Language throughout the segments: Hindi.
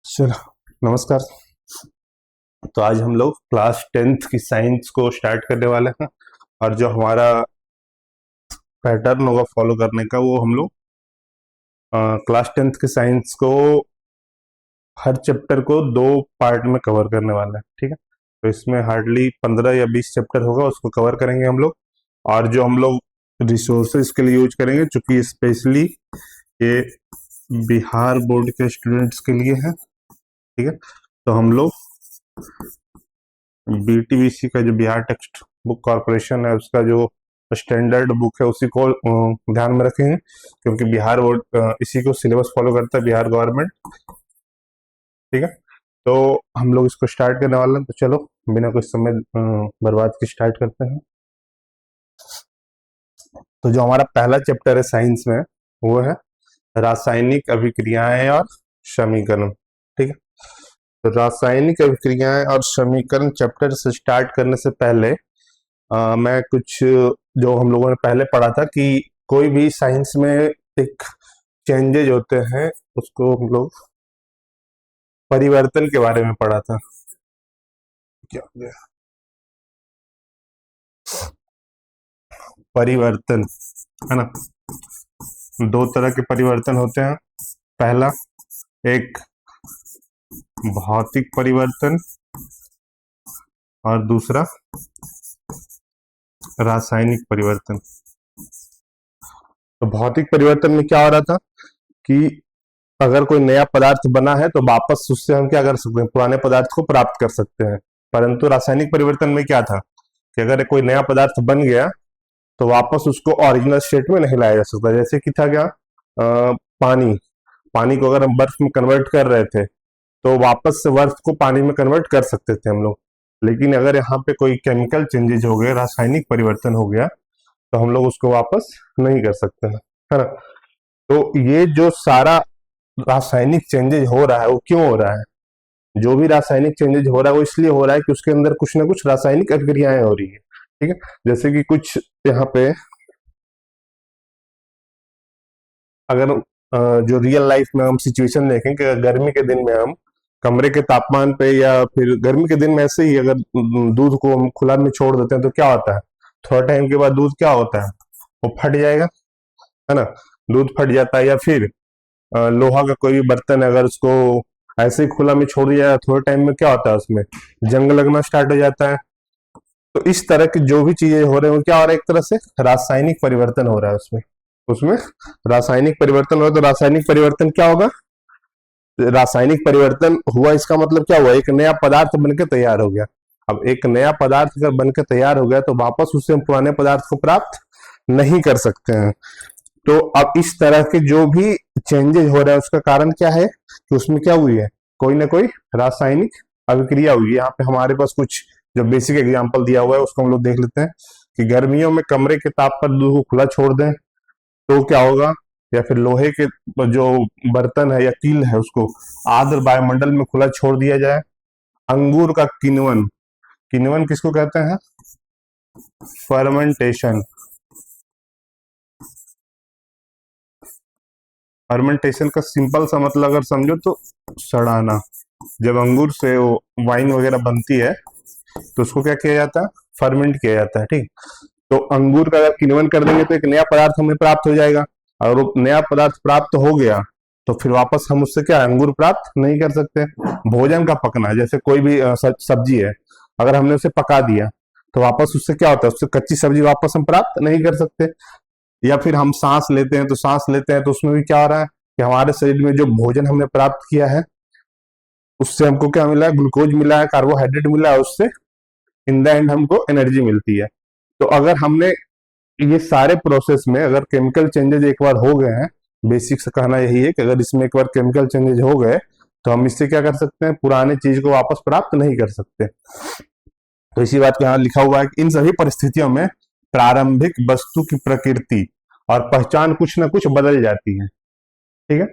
चलो, नमस्कार। तो आज हम लोग क्लास 10th की साइंस को स्टार्ट करने वाले हैं। और जो हमारा पैटर्न होगा फॉलो करने का, वो हम लोग क्लास 10th के साइंस को हर चैप्टर को 2 पार्ट में कवर करने वाले हैं। ठीक है, तो इसमें हार्डली 15 या 20 चैप्टर होगा, उसको कवर करेंगे हम लोग। और जो हम लोग रिसोर्सेज के लिए यूज करेंगे, चूंकि स्पेशली ये बिहार बोर्ड के स्टूडेंट्स के लिए है। ठीक है, तो हम लोग बीटीबीसी का जो बिहार टेक्स्ट बुक कॉरपोरेशन है, उसका जो स्टैंडर्ड बुक है, उसी को ध्यान में रखेंगे, क्योंकि बिहार बोर्ड इसी को सिलेबस फॉलो करता है, बिहार गवर्नमेंट। ठीक है, तो हम लोग इसको स्टार्ट करने वाले हैं। तो चलो, बिना कुछ समय बर्बाद के स्टार्ट करते हैं। तो जो हमारा पहला चैप्टर है साइंस में, वो है रासायनिक अभिक्रियाएं और समीकरण। ठीक है, तो रासायनिक अभिक्रियाएं और समीकरण चैप्टर से स्टार्ट करने से पहले मैं कुछ जो हम लोगों ने पहले पढ़ा था कि कोई भी साइंस में एक चेंजेज होते हैं, उसको हम लोग परिवर्तन के बारे में पढ़ा था। क्या हो गया? परिवर्तन, है ना। दो तरह के परिवर्तन होते हैं। पहला, एक भौतिक परिवर्तन, और दूसरा रासायनिक परिवर्तन। तो भौतिक परिवर्तन में क्या हो रहा था कि अगर कोई नया पदार्थ बना है, तो वापस उससे हम क्या कर सकते हैं, पुराने पदार्थ को प्राप्त कर सकते हैं। परंतु रासायनिक परिवर्तन में क्या था कि अगर कोई नया पदार्थ बन गया, तो वापस उसको ओरिजिनल स्टेट में नहीं लाया जा सकता। जैसे कि था क्या, पानी। पानी को अगर हम बर्फ में कन्वर्ट कर रहे थे, तो वापस से बर्फ को पानी में कन्वर्ट कर सकते थे हम लोग। लेकिन अगर यहाँ पे कोई केमिकल चेंजेज हो गए, रासायनिक परिवर्तन हो गया, तो हम लोग उसको वापस नहीं कर सकते हैं, है ना। तो ये जो सारा रासायनिक चेंजेज हो रहा है, वो क्यों हो रहा है? जो भी रासायनिक चेंजेज हो रहा है, वो इसलिए हो रहा है कि उसके अंदर कुछ ना कुछ रासायनिक अभिक्रियाएं हो रही है। ठीक है, जैसे कि कुछ यहाँ पे अगर जो रियल लाइफ में हम सिचुएशन देखें कि गर्मी के दिन में हम कमरे के तापमान पे, या फिर गर्मी के दिन में ऐसे ही अगर दूध को हम खुला में छोड़ देते हैं, तो क्या होता है, थोड़ा टाइम के बाद दूध क्या होता है, वो फट जाएगा, है ना। दूध फट जाता है। या फिर लोहा का कोई भी बर्तन है, अगर उसको ऐसे ही खुला में छोड़ दिया जाए, थोड़े टाइम में क्या होता है, उसमें जंग लगना स्टार्ट हो जाता है। तो इस तरह की जो भी चीजें हो रहे हैं, वो क्या हो रहा है, एक तरह से रासायनिक परिवर्तन हो रहा है उसमें। उसमें रासायनिक परिवर्तन हो, तो रासायनिक परिवर्तन क्या होगा, रासायनिक परिवर्तन हुआ, इसका मतलब क्या हुआ, एक नया पदार्थ बनकर तैयार हो गया। अब एक नया पदार्थ अगर बनकर तैयार हो गया, तो वापस उससे हम पुराने पदार्थ को प्राप्त नहीं कर सकते हैं। तो अब इस तरह के जो भी चेंजेस हो रहा है, उसका कारण क्या है कि उसमें क्या हुई है, कोई ना कोई रासायनिक अभिक्रिया हुई है। यहाँ पे हमारे पास कुछ जो बेसिक एग्जांपल दिया हुआ है, उसको हम लोग देख लेते हैं कि गर्मियों में कमरे के ताप पर दूध को खुला छोड़ दें, तो क्या होगा। या फिर लोहे के जो बर्तन है या कील है, उसको आर्द्र वायुमंडल में खुला छोड़ दिया जाए। अंगूर का किण्वन, किण्वन किसको कहते हैं, फर्मेंटेशन। फर्मेंटेशन का सिंपल सा मतलब अगर समझो, तो सड़ाना। जब अंगूर से वो वाइन वगैरह बनती है, तो उसको क्या किया जाता है, फर्मेंट किया जाता है। ठीक, तो अंगूर का अगर किण्वन कर देंगे, तो एक नया पदार्थ हमें प्राप्त हो जाएगा। और वो नया पदार्थ प्राप्त हो गया, तो फिर वापस हम उससे क्या अंगूर प्राप्त नहीं कर सकते। भोजन का पकना, जैसे कोई भी सब्जी है, अगर हमने उसे पका दिया, तो वापस उससे क्या होता है, उससे कच्ची सब्जी वापस हम प्राप्त नहीं कर सकते। या फिर हम सांस लेते हैं, तो सांस लेते हैं, तो उसमें भी क्या हो रहा है कि हमारे शरीर में जो भोजन हमने प्राप्त किया है, उससे हमको क्या मिला है, ग्लूकोज मिला है, कार्बोहाइड्रेट मिला है, उससे इन द एंड हमको एनर्जी मिलती है। तो अगर हमने ये सारे प्रोसेस में अगर केमिकल चेंजेस एक बार हो गए हैं, बेसिक से कहना यही है कि अगर इसमें एक बार केमिकल चेंजेस हो गए, तो हम इससे क्या कर सकते हैं, पुराने चीज को वापस प्राप्त नहीं कर सकते। तो इसी बात को यहाँ लिखा हुआ है कि इन सभी परिस्थितियों में प्रारंभिक वस्तु की प्रकृति और पहचान कुछ ना कुछ बदल जाती है। ठीक है,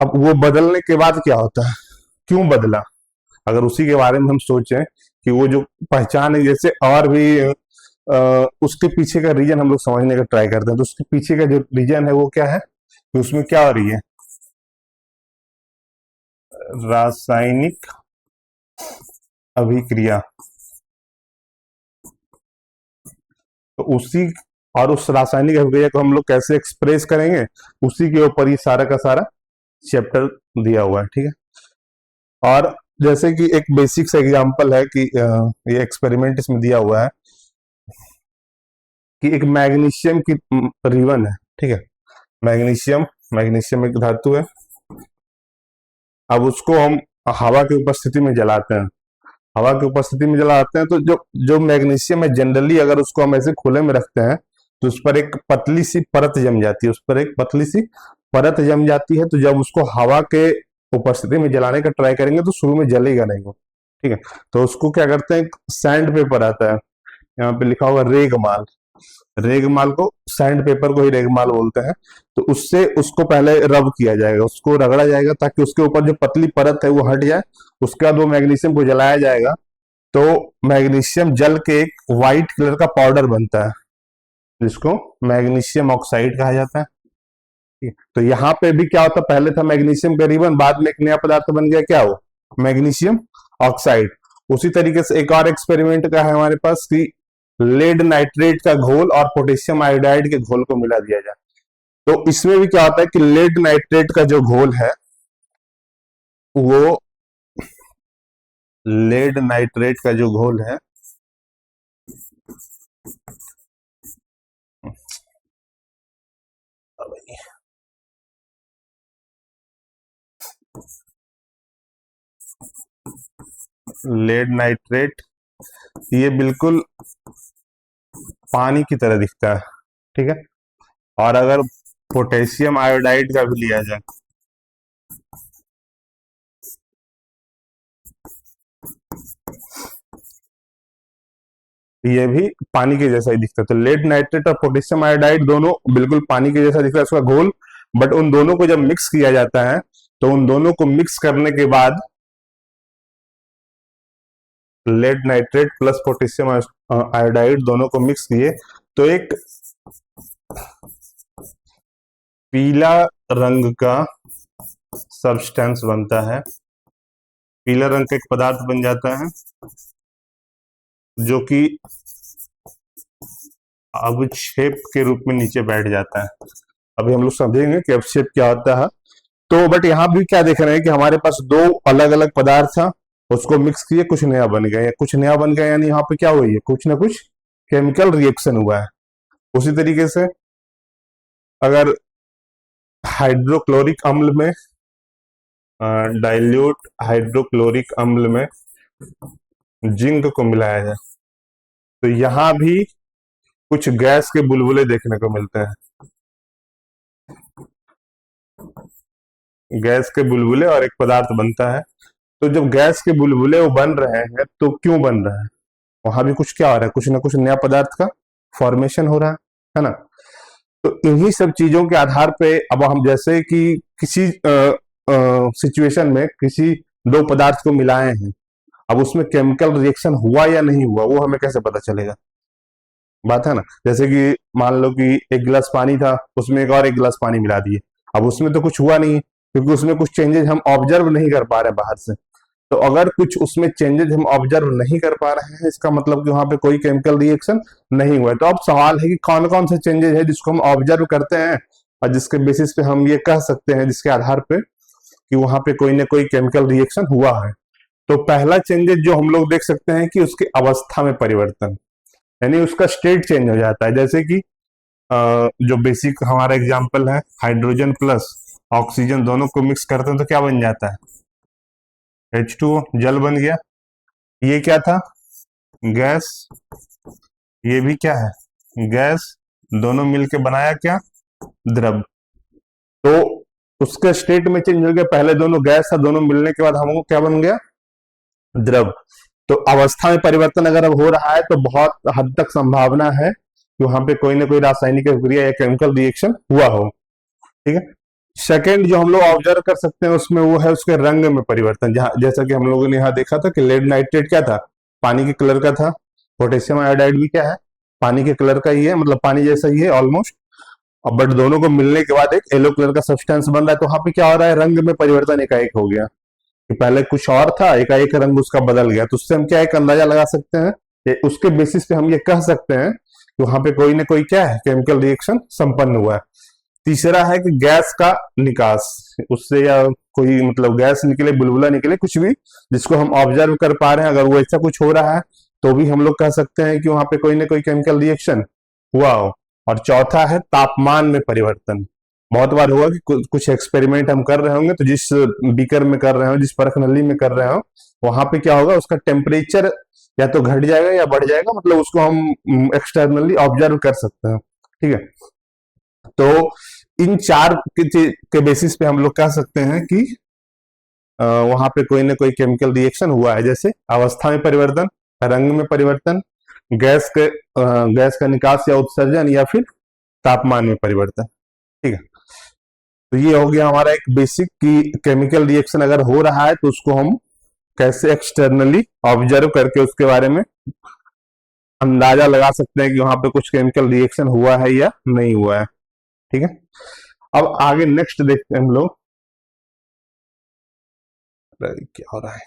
अब वो बदलने के बाद क्या होता है, क्यों बदला, अगर उसी के बारे में हम सोचें कि वो जो पहचान है, जैसे और भी उसके पीछे का रीजन हम लोग समझने का ट्राई करते हैं। तो उसके पीछे का जो रीजन है, वो क्या है कि उसमें क्या हो रही है, रासायनिक अभिक्रिया। तो उसी और उस रासायनिक अभिक्रिया को हम लोग कैसे एक्सप्रेस करेंगे, उसी के ऊपर ये सारा का सारा चैप्टर दिया हुआ है। ठीक है, और जैसे कि एक बेसिक सा एग्जांपल है कि ये एक्सपेरिमेंट इसमें दिया हुआ है कि एक मैग्नीशियम की रिबन है। ठीक है, मैग्नीशियम मैग्नीशियम एक धातु है। अब उसको हम हवा की उपस्थिति में जलाते हैं। हवा की उपस्थिति में जलाते हैं तो जो जो मैग्नीशियम है, जनरली अगर उसको हम ऐसे खुले में रखते हैं तो उस पर एक पतली सी परत जम जाती है, उस पर एक पतली सी परत जम जाती है। तो जब उसको हवा के उपस्थिति में जलाने का ट्राई करेंगे तो शुरू में जलेगा नहीं वो। ठीक है, तो उसको क्या करते हैं, सैंड पेपर आता है, यहाँ पे लिखा होगा रेगमाल। रेगमाल को, सैंड पेपर को ही रेगमाल बोलते हैं। तो उससे उसको पहले रब किया जाएगा, उसको रगड़ा जाएगा ताकि उसके ऊपर जो पतली परत है वो हट जाए। उसके बाद वो मैग्नीशियम को जलाया जाएगा तो मैग्नीशियम जल के एक व्हाइट कलर का पाउडर बनता है जिसको मैग्नीशियम ऑक्साइड कहा जाता है। तो यहाँ पे भी क्या होता, पहले था मैग्नीशियम का रिबन, बाद में एक नया पदार्थ बन गया, क्या हो, मैग्नीशियम ऑक्साइड। उसी तरीके से एक और एक्सपेरिमेंट का है हमारे पास कि लेड नाइट्रेट का घोल और पोटेशियम आयोडाइड के घोल को मिला दिया जाए। तो इसमें भी क्या होता है कि लेड नाइट्रेट का जो घोल है वो, लेड नाइट्रेट का जो घोल है लेड नाइट्रेट ये बिल्कुल पानी की तरह दिखता है। ठीक है, और अगर पोटेशियम आयोडाइड का भी लिया जाए ये भी पानी के जैसा ही दिखता है। तो लेड नाइट्रेट और पोटेशियम आयोडाइड दोनों बिल्कुल पानी के जैसा दिखता है उसका घोल। बट उन दोनों को जब मिक्स किया जाता है तो उन दोनों को मिक्स करने के बाद lead nitrate plus potassium iodide दोनों को मिक्स किए तो एक पीला रंग का सब्सटेंस बनता है। पीला रंग का एक पदार्थ बन जाता है जो कि अवक्षेप के रूप में नीचे बैठ जाता है। अभी हम लोग समझेंगे कि अवक्षेप क्या होता है। तो बट यहाँ भी क्या देख रहे हैं कि हमारे पास दो अलग अलग पदार्थ था, उसको मिक्स किए कुछ नया बन गया। कुछ नया बन गया यानी यहाँ पे क्या हुई है, कुछ ना कुछ केमिकल रिएक्शन हुआ है। उसी तरीके से अगर हाइड्रोक्लोरिक अम्ल में, डाइल्यूट हाइड्रोक्लोरिक अम्ल में जिंक को मिलाया जाए तो यहाँ भी कुछ गैस के बुलबुले देखने को मिलते हैं। गैस के बुलबुले और एक पदार्थ बनता है। तो जब गैस के बुलबुले वो बन रहे हैं तो क्यों बन रहे हैं, वहां भी कुछ क्या हो रहा है, कुछ ना कुछ नया पदार्थ का फॉर्मेशन हो रहा है ना। तो इन्हीं सब चीजों के आधार पे अब हम जैसे कि किसी सिचुएशन में किसी दो पदार्थ को मिलाए हैं, अब उसमें केमिकल रिएक्शन हुआ या नहीं हुआ वो हमें कैसे पता चलेगा, बात है ना। जैसे कि मान लो कि एक गिलास पानी था, उसमें एक और एक गिलास पानी मिला दिए, अब उसमें तो कुछ हुआ नहीं क्योंकि उसमें कुछ चेंजेस हम ऑब्जर्व नहीं कर पा रहे बाहर से। तो अगर कुछ उसमें चेंजेस हम ऑब्जर्व नहीं कर पा रहे हैं इसका मतलब कि वहां पे कोई केमिकल रिएक्शन नहीं हुआ है। तो अब सवाल है कि कौन कौन से चेंजेस है जिसको हम ऑब्जर्व करते हैं और जिसके बेसिस पे हम ये कह सकते हैं, जिसके आधार पे कि वहां पे कोई ना कोई केमिकल रिएक्शन हुआ है। तो पहला चेंजेस जो हम लोग देख सकते हैं कि उसकी अवस्था में परिवर्तन, यानी उसका स्टेट चेंज हो जाता है। जैसे कि जो बेसिक हमारा एग्जाम्पल है, हाइड्रोजन प्लस ऑक्सीजन दोनों को मिक्स करते हैं तो क्या बन जाता है, H2O, जल बन गया। ये क्या था, गैस, ये भी क्या है, गैस, दोनों मिलके बनाया क्या, द्रव। तो उसका स्टेट में चेंज हो गया, पहले दोनों गैस था, दोनों मिलने के बाद हमको क्या बन गया, द्रव। तो अवस्था में परिवर्तन अगर अब हो रहा है तो बहुत हद तक संभावना है कि वहां पे कोई ना कोई रासायनिक प्रक्रिया या केमिकल रिएक्शन हुआ हो। ठीक है, सेकेंड जो हम लोग ऑब्जर्व कर सकते हैं उसमें वो है उसके रंग में परिवर्तन। जहां जैसा कि हम लोगों ने यहाँ देखा था कि लेड नाइट्रेट क्या था, पानी के कलर का था। पोटेशियम आयोडाइड भी क्या है, पानी के कलर का ही है, मतलब पानी जैसा ही है ऑलमोस्ट। बट दोनों को मिलने के बाद एक येलो कलर का सब्सटेंस बन रहा है। तो वहां पे क्या हो रहा है, रंग में परिवर्तन एकाएक हो गया। कि पहले कुछ और था, एकाएक रंग उसका बदल गया, तो उससे हम क्या एक अंदाजा लगा सकते हैं कि उसके बेसिस पे हम ये कह सकते हैं कि वहां पे कोई ना कोई क्या है केमिकल रिएक्शन संपन्न हुआ है। तीसरा है कि गैस का निकास, उससे या कोई मतलब गैस निकले, बुलबुला निकले, कुछ भी जिसको हम ऑब्जर्व कर पा रहे हैं, अगर वो ऐसा कुछ हो रहा है तो भी हम लोग कह सकते हैं कि वहां पे कोई ना कोई केमिकल रिएक्शन हुआ हो। और चौथा है तापमान में परिवर्तन। बहुत बार हुआ कि कुछ एक्सपेरिमेंट हम कर रहे होंगे, तो जिस बीकर में कर रहे हो, जिस परख नली में कर रहे हो, वहां पे क्या होगा, उसका टेम्परेचर या तो घट जाएगा या बढ़ जाएगा, मतलब उसको हम एक्सटर्नली ऑब्जर्व कर सकते हैं। ठीक है, तो इन चार के बेसिस पे हम लोग कह सकते हैं कि वहां पे कोई ना कोई केमिकल रिएक्शन हुआ है, जैसे अवस्था में परिवर्तन, रंग में परिवर्तन, गैस के गैस का निकास या उत्सर्जन, या फिर तापमान में परिवर्तन। ठीक है, तो ये हो गया हमारा एक बेसिक कि केमिकल रिएक्शन अगर हो रहा है तो उसको हम कैसे एक्सटर्नली ऑब्जर्व करके उसके बारे में अंदाजा लगा सकते हैं कि वहां पे कुछ केमिकल रिएक्शन हुआ है या नहीं हुआ है। ठीक है, अब आगे नेक्स्ट देखते हैं हम लोग। क्या हो रहा है,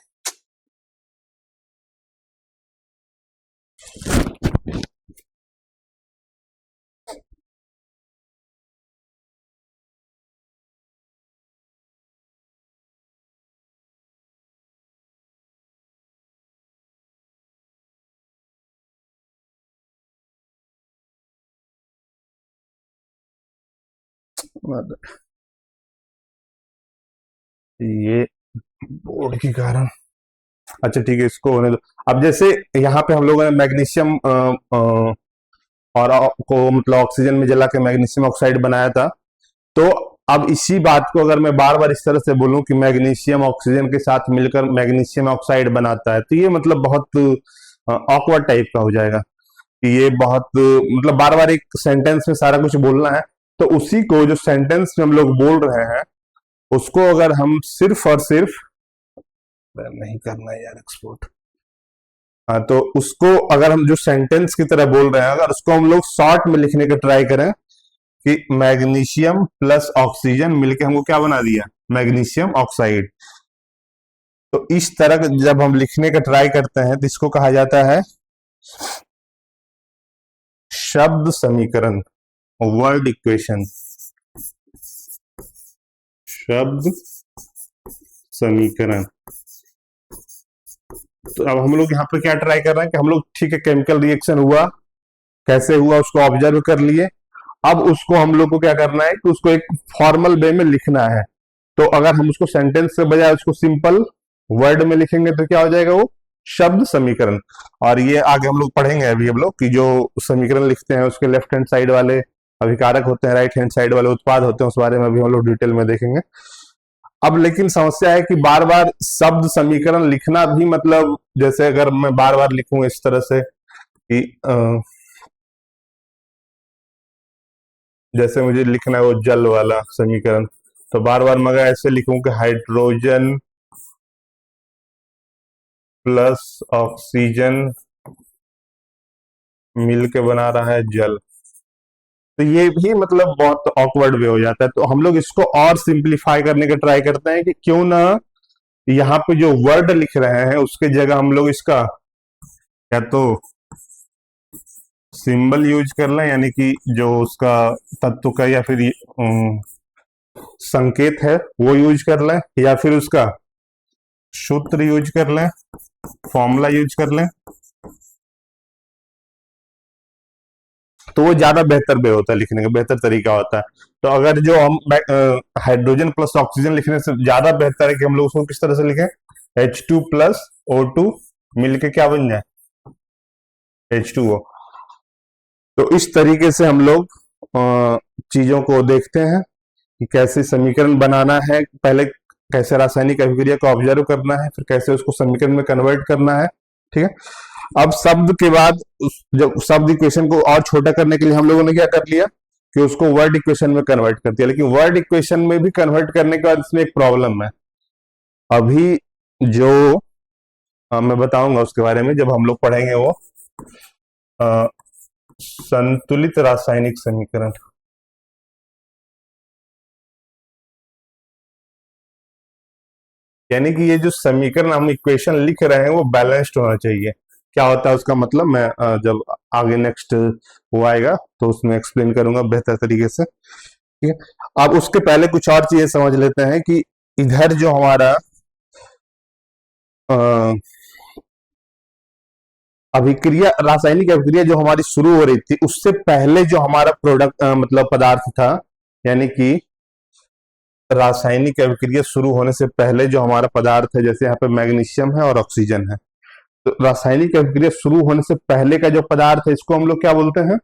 ये बोर्ड के कारण। अच्छा ठीक है, इसको होने दो। अब जैसे यहाँ पे हम लोगों ने मैग्नीशियम और को मतलब ऑक्सीजन में जला के मैग्नीशियम ऑक्साइड बनाया था, तो अब इसी बात को अगर मैं बार बार इस तरह से बोलूं कि मैग्नीशियम ऑक्सीजन के साथ मिलकर मैग्नीशियम ऑक्साइड बनाता है, तो ये मतलब बहुत ऑकवर्ड टाइप का हो जाएगा कि ये बहुत मतलब बार बार एक सेंटेंस में सारा कुछ बोलना है। तो उसी को जो सेंटेंस में हम लोग बोल रहे हैं, उसको अगर हम सिर्फ और सिर्फ नहीं करना है यार एक्सपोर्ट, हाँ, तो उसको अगर हम जो सेंटेंस की तरह बोल रहे हैं, अगर उसको हम लोग शॉर्ट में लिखने का ट्राई करें कि मैग्नीशियम प्लस ऑक्सीजन मिलके हमको क्या बना दिया, मैग्नीशियम ऑक्साइड, तो इस तरह जब हम लिखने का ट्राई करते हैं तो इसको कहा जाता है शब्द समीकरण, वर्ड इक्वेशन, शब्द समीकरण। तो अब हम लोग यहाँ पे क्या ट्राई कर रहे हैं कि हम लोग ठीक है केमिकल रिएक्शन हुआ, कैसे हुआ उसको ऑब्जर्व कर लिए, अब उसको हम लोग को क्या करना है कि उसको एक फॉर्मल वे में लिखना है। तो अगर हम उसको सेंटेंस के बजाय उसको सिंपल वर्ड में लिखेंगे तो क्या हो जाएगा, वो शब्द समीकरण। और ये आगे हम लोग पढ़ेंगे अभी हम लोग कि जो समीकरण लिखते हैं उसके लेफ्ट हैंड साइड वाले अभिकारक होते हैं, राइट हैंड साइड वाले उत्पाद होते हैं, उस बारे में अभी हम लोग डिटेल में देखेंगे। अब लेकिन समस्या है कि बार बार शब्द समीकरण लिखना भी मतलब, जैसे अगर मैं बार बार लिखूं इस तरह से कि जैसे मुझे लिखना है वो जल वाला समीकरण, तो बार बार मैं ऐसे लिखूं कि हाइड्रोजन प्लस ऑक्सीजन मिल के बना रहा है जल, तो ये भी मतलब बहुत ऑकवर्ड वे हो जाता है। तो हम लोग इसको और सिंप्लीफाई करने का ट्राई करते हैं कि क्यों ना यहाँ पे जो वर्ड लिख रहे हैं उसके जगह हम लोग इसका या तो सिंबल यूज कर लें, यानी कि जो उसका तत्व का या फिर संकेत है वो यूज कर लें, या फिर उसका सूत्र यूज कर लें, फॉर्मूला यूज कर लें, तो वो ज्यादा बेहतर वे होता है, लिखने का बेहतर तरीका होता है। तो अगर जो हम हाइड्रोजन प्लस ऑक्सीजन लिखने से ज्यादा बेहतर है कि हम लोग उसको किस तरह से लिखें, H2 प्लस O2 मिलके क्या बन जाए, H2O। तो इस तरीके से हम लोग चीजों को देखते हैं कि कैसे समीकरण बनाना है, पहले कैसे रासायनिक अभिक्रिया को ऑब्जर्व करना है, फिर कैसे उसको समीकरण में कन्वर्ट करना है। ठीक है, अब शब्द के बाद जब शब्द इक्वेशन को और छोटा करने के लिए हम लोगों ने क्या कर लिया कि उसको वर्ड इक्वेशन में कन्वर्ट कर दिया, लेकिन वर्ड इक्वेशन में भी कन्वर्ट करने के बाद इसमें एक प्रॉब्लम है। अभी जो मैं बताऊंगा उसके बारे में जब हम लोग पढ़ेंगे वो अ, संतुलित रासायनिक समीकरण। यानी कि ये जो समीकरण हम इक्वेशन लिख रहे हैं वो बैलेंस्ड होना चाहिए। क्या होता है उसका मतलब, मैं जब आगे नेक्स्ट वो आएगा तो उसमें एक्सप्लेन करूंगा बेहतर तरीके से। ठीक है, अब उसके पहले कुछ और चीजें समझ लेते हैं कि इधर जो हमारा अ, अभिक्रिया, रासायनिक अभिक्रिया जो हमारी शुरू हो रही थी, उससे पहले जो हमारा प्रोडक्ट मतलब पदार्थ था, यानी कि रासायनिक अभिक्रिया शुरू होने से पहले जो हमारा पदार्थ है, जैसे यहाँ पे मैग्नीशियम है और ऑक्सीजन है, तो रासायनिक अभिक्रिया शुरू होने से पहले का जो पदार्थ है इसको हम लोग क्या बोलते हैं,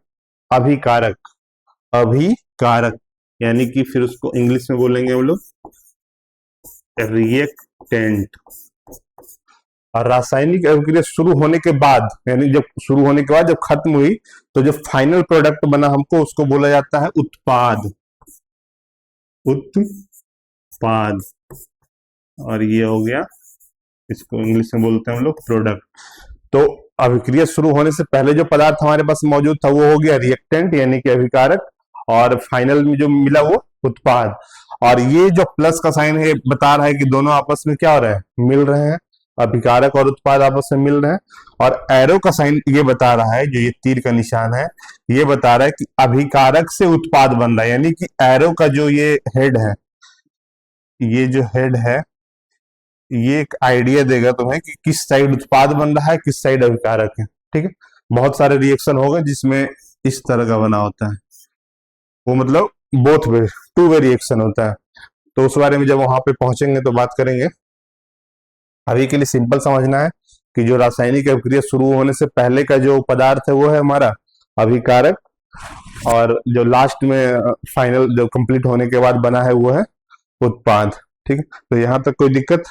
अभिकारक। अभिकारक यानी कि फिर उसको इंग्लिश में बोलेंगे हम लोग रिएक्टेंट। और रासायनिक अभिक्रिया शुरू होने के बाद, यानी जब शुरू होने के बाद जब खत्म हुई, तो जो फाइनल प्रोडक्ट बना हमको उसको बोला जाता है उत्पाद। उत्पाद। और ये हो गया, इसको इंग्लिश में बोलते हैं हम लोग प्रोडक्ट। तो अभिक्रिया शुरू होने से पहले जो पदार्थ हमारे पास मौजूद था वो हो गया रिएक्टेंट यानी कि अभिकारक, और फाइनल में जो मिला वो उत्पाद। और ये जो प्लस का साइन है बता रहा है कि दोनों आपस में क्या हो रहा है, मिल रहे हैं, अभिकारक और उत्पाद आपस में मिल रहे हैं। और एरो का साइन ये बता रहा है, जो ये तीर का निशान है, ये बता रहा है कि अभिकारक से उत्पाद बन रहा है। यानी कि एरो का जो ये हेड है, ये जो हेड है, ये एक आइडिया देगा तुम्हें कि किस साइड उत्पाद बन रहा है, किस साइड अभिकारक है। ठीक है, बहुत सारे रिएक्शन होगा जिसमें इस तरह का बना होता है, वो मतलब both way, two way reaction होता है। तो उस बारे में जब वहां पे पहुंचेंगे तो बात करेंगे। अभी के लिए सिंपल समझना है कि जो रासायनिक अभिक्रिया शुरू होने से पहले का जो पदार्थ है वो है हमारा अभिकारक, और जो लास्ट में फाइनल जो कंप्लीट होने के बाद बना है वो है उत्पाद। ठीक है, तो यहां तक कोई दिक्कत?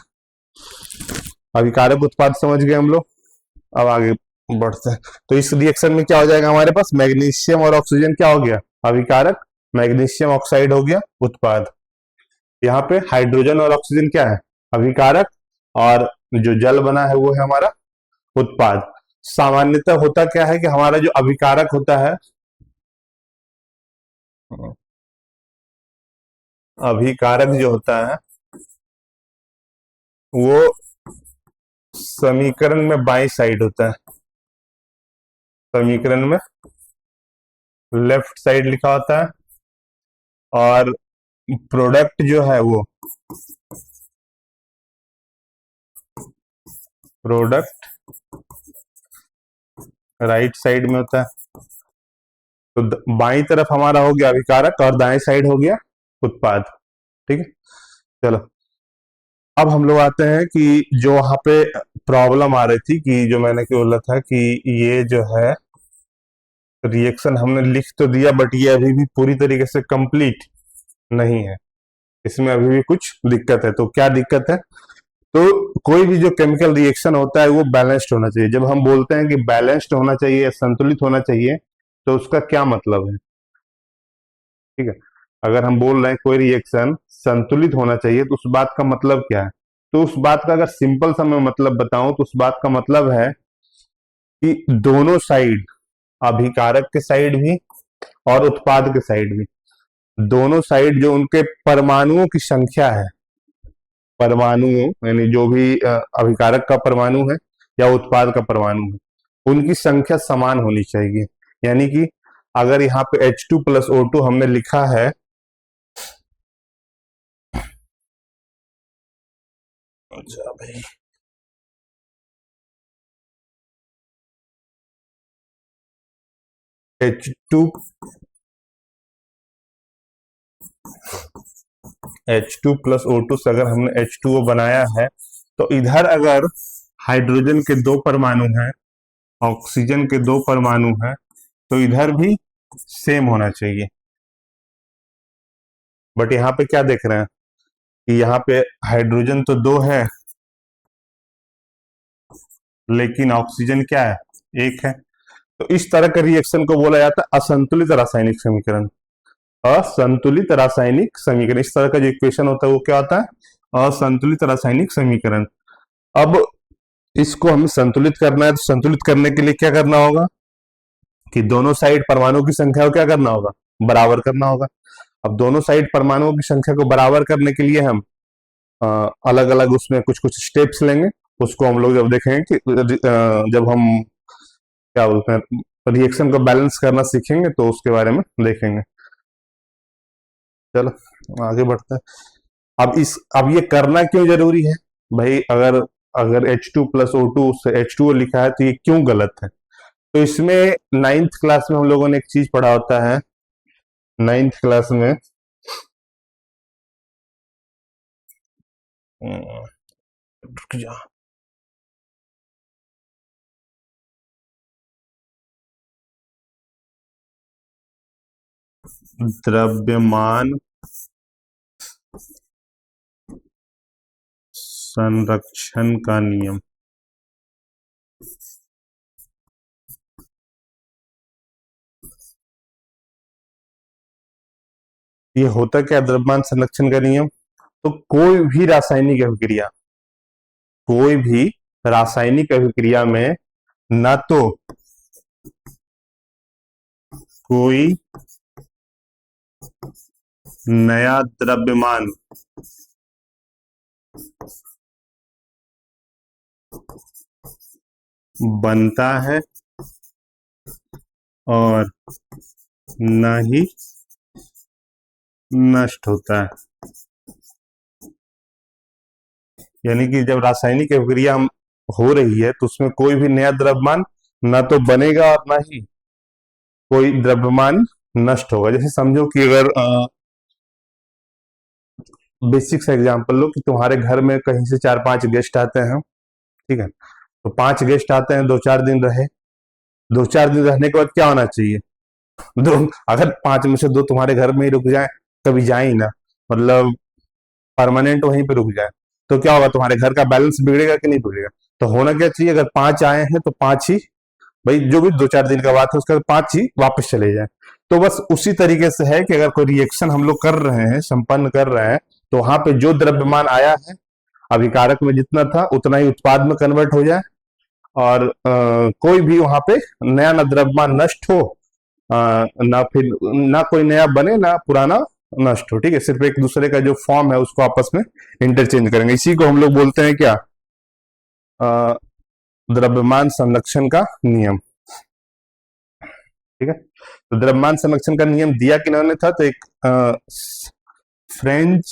अभिकारक उत्पाद समझ गए हम लोग। अब आगे बढ़ते हैं। तो इस रिएक्शन में क्या हो जाएगा हमारे पास, मैग्नीशियम और ऑक्सीजन क्या हो गया, अभिकारक, मैग्नीशियम ऑक्साइड हो गया उत्पाद। यहाँ पे हाइड्रोजन और ऑक्सीजन क्या है, अभिकारक, और जो जल बना है वो है हमारा उत्पाद। सामान्यतः होता क्या है कि हमारा जो अभिकारक होता है, अभिकारक जो होता है वो समीकरण में बाई साइड होता है, समीकरण में लेफ्ट साइड लिखा होता है, और प्रोडक्ट जो है वो प्रोडक्ट राइट साइड में होता है। तो बाई तरफ हमारा हो गया अभिकारक और दाएं साइड हो गया उत्पाद। ठीक है, चलो अब हम लोग आते हैं कि जो वहां पे प्रॉब्लम आ रही थी, कि जो मैंने क्या बोला था कि ये जो है रिएक्शन हमने लिख तो दिया बट ये अभी भी पूरी तरीके से कंप्लीट नहीं है, इसमें अभी भी कुछ दिक्कत है। तो क्या दिक्कत है, तो कोई भी जो केमिकल रिएक्शन होता है वो बैलेंस्ड होना चाहिए। जब हम बोलते हैं कि बैलेंस्ड होना चाहिए, संतुलित होना चाहिए, तो उसका क्या मतलब है। ठीक है, अगर हम बोल रहे हैं कोई रिएक्शन संतुलित होना चाहिए तो उस बात का मतलब क्या है, तो उस बात का अगर सिंपल सा मैं मतलब बताऊं तो उस बात का मतलब है कि दोनों साइड, अभिकारक के साइड भी और उत्पाद के साइड भी, दोनों साइड जो उनके परमाणुओं की संख्या है, परमाणुओं यानी जो भी अभिकारक का परमाणु है या उत्पाद का परमाणु है, उनकी संख्या समान होनी चाहिए। यानी कि अगर यहाँ पे H2+O2 हमने लिखा है, अच्छा भाई, H2+O2 से अगर हमने H2O बनाया है, तो इधर अगर हाइड्रोजन के दो परमाणु हैं, ऑक्सीजन के दो परमाणु हैं, तो इधर भी सेम होना चाहिए। बट यहाँ पे क्या देख रहे हैं कि यहाँ पे हाइड्रोजन तो दो है लेकिन ऑक्सीजन क्या है, एक है। तो इस तरह के रिएक्शन को बोला जाता है असंतुलित रासायनिक समीकरण। असंतुलित रासायनिक समीकरण, इस तरह का जो इक्वेशन होता है वो क्या होता है, असंतुलित रासायनिक समीकरण। अब इसको हमें संतुलित करना है, तो संतुलित करने के लिए क्या करना होगा कि दोनों साइड परमाणुओं की संख्या को क्या करना होगा, बराबर करना होगा। अब दोनों साइड परमाणुओं की संख्या को बराबर करने के लिए हम अलग अलग उसमें कुछ कुछ स्टेप्स लेंगे। उसको हम लोग जब देखेंगे कि जब हम क्या बोलते हैं रिएक्शन को बैलेंस करना सीखेंगे तो उसके बारे में देखेंगे। चलो आगे बढ़ते हैं। अब ये करना क्यों जरूरी है भाई? अगर अगर H2 प्लस O2 से H2O लिखा है तो ये क्यों गलत है? तो इसमें नाइन्थ क्लास में हम लोगों ने एक चीज पढ़ा होता है। नाइन्थ क्लास में रुक जा। द्रव्यमान संरक्षण का नियम। ये होता क्या द्रव्यमान संरक्षण का नियम? तो कोई भी रासायनिक अभिक्रिया में ना तो कोई नया द्रव्यमान बनता है और न ही नष्ट होता है। यानी कि जब रासायनिक अभिक्रिया हो रही है तो उसमें कोई भी नया द्रव्यमान ना तो बनेगा और ना ही कोई द्रव्यमान नष्ट होगा। जैसे समझो कि अगर बेसिक सा एग्जांपल लो कि तुम्हारे घर में कहीं से 4-5 गेस्ट आते हैं, ठीक है? तो 5 गेस्ट आते हैं, 2-4 दिन रहे। 2-4 दिन रहने के बाद क्या होना चाहिए? दो अगर 5 में से 2 तुम्हारे घर में ही रुक जाए, कभी जाए ही ना, मतलब परमानेंट वहीं पे रुक जाए, तो क्या होगा? तुम्हारे घर का बैलेंस बिगड़ेगा कि नहीं बिगड़ेगा? तो होना क्या चाहिए? अगर 5 आए हैं तो 5 ही, भाई जो भी 2-4 दिन का बात है उसके बाद 5 ही वापस चले जाए। तो बस उसी तरीके से है कि अगर कोई रिएक्शन हम लोग कर रहे हैं, संपन्न कर रहे हैं, तो वहां पे जो द्रव्यमान आया है अभिकारक में जितना था उतना ही उत्पाद में कन्वर्ट हो जाए, और कोई भी वहां पे नया ना द्रव्यमान नष्ट हो, ना फिर ना कोई नया बने ना पुराना नष्ट हो। ठीक है, सिर्फ एक दूसरे का जो फॉर्म है उसको आपस में इंटरचेंज करेंगे। इसी को हम लोग बोलते हैं क्या? अ, द्रव्यमान संरक्षण का नियम। ठीक है, तो द्रव्यमान संरक्षण का नियम दिया किन्होंने था? तो एक फ्रेंच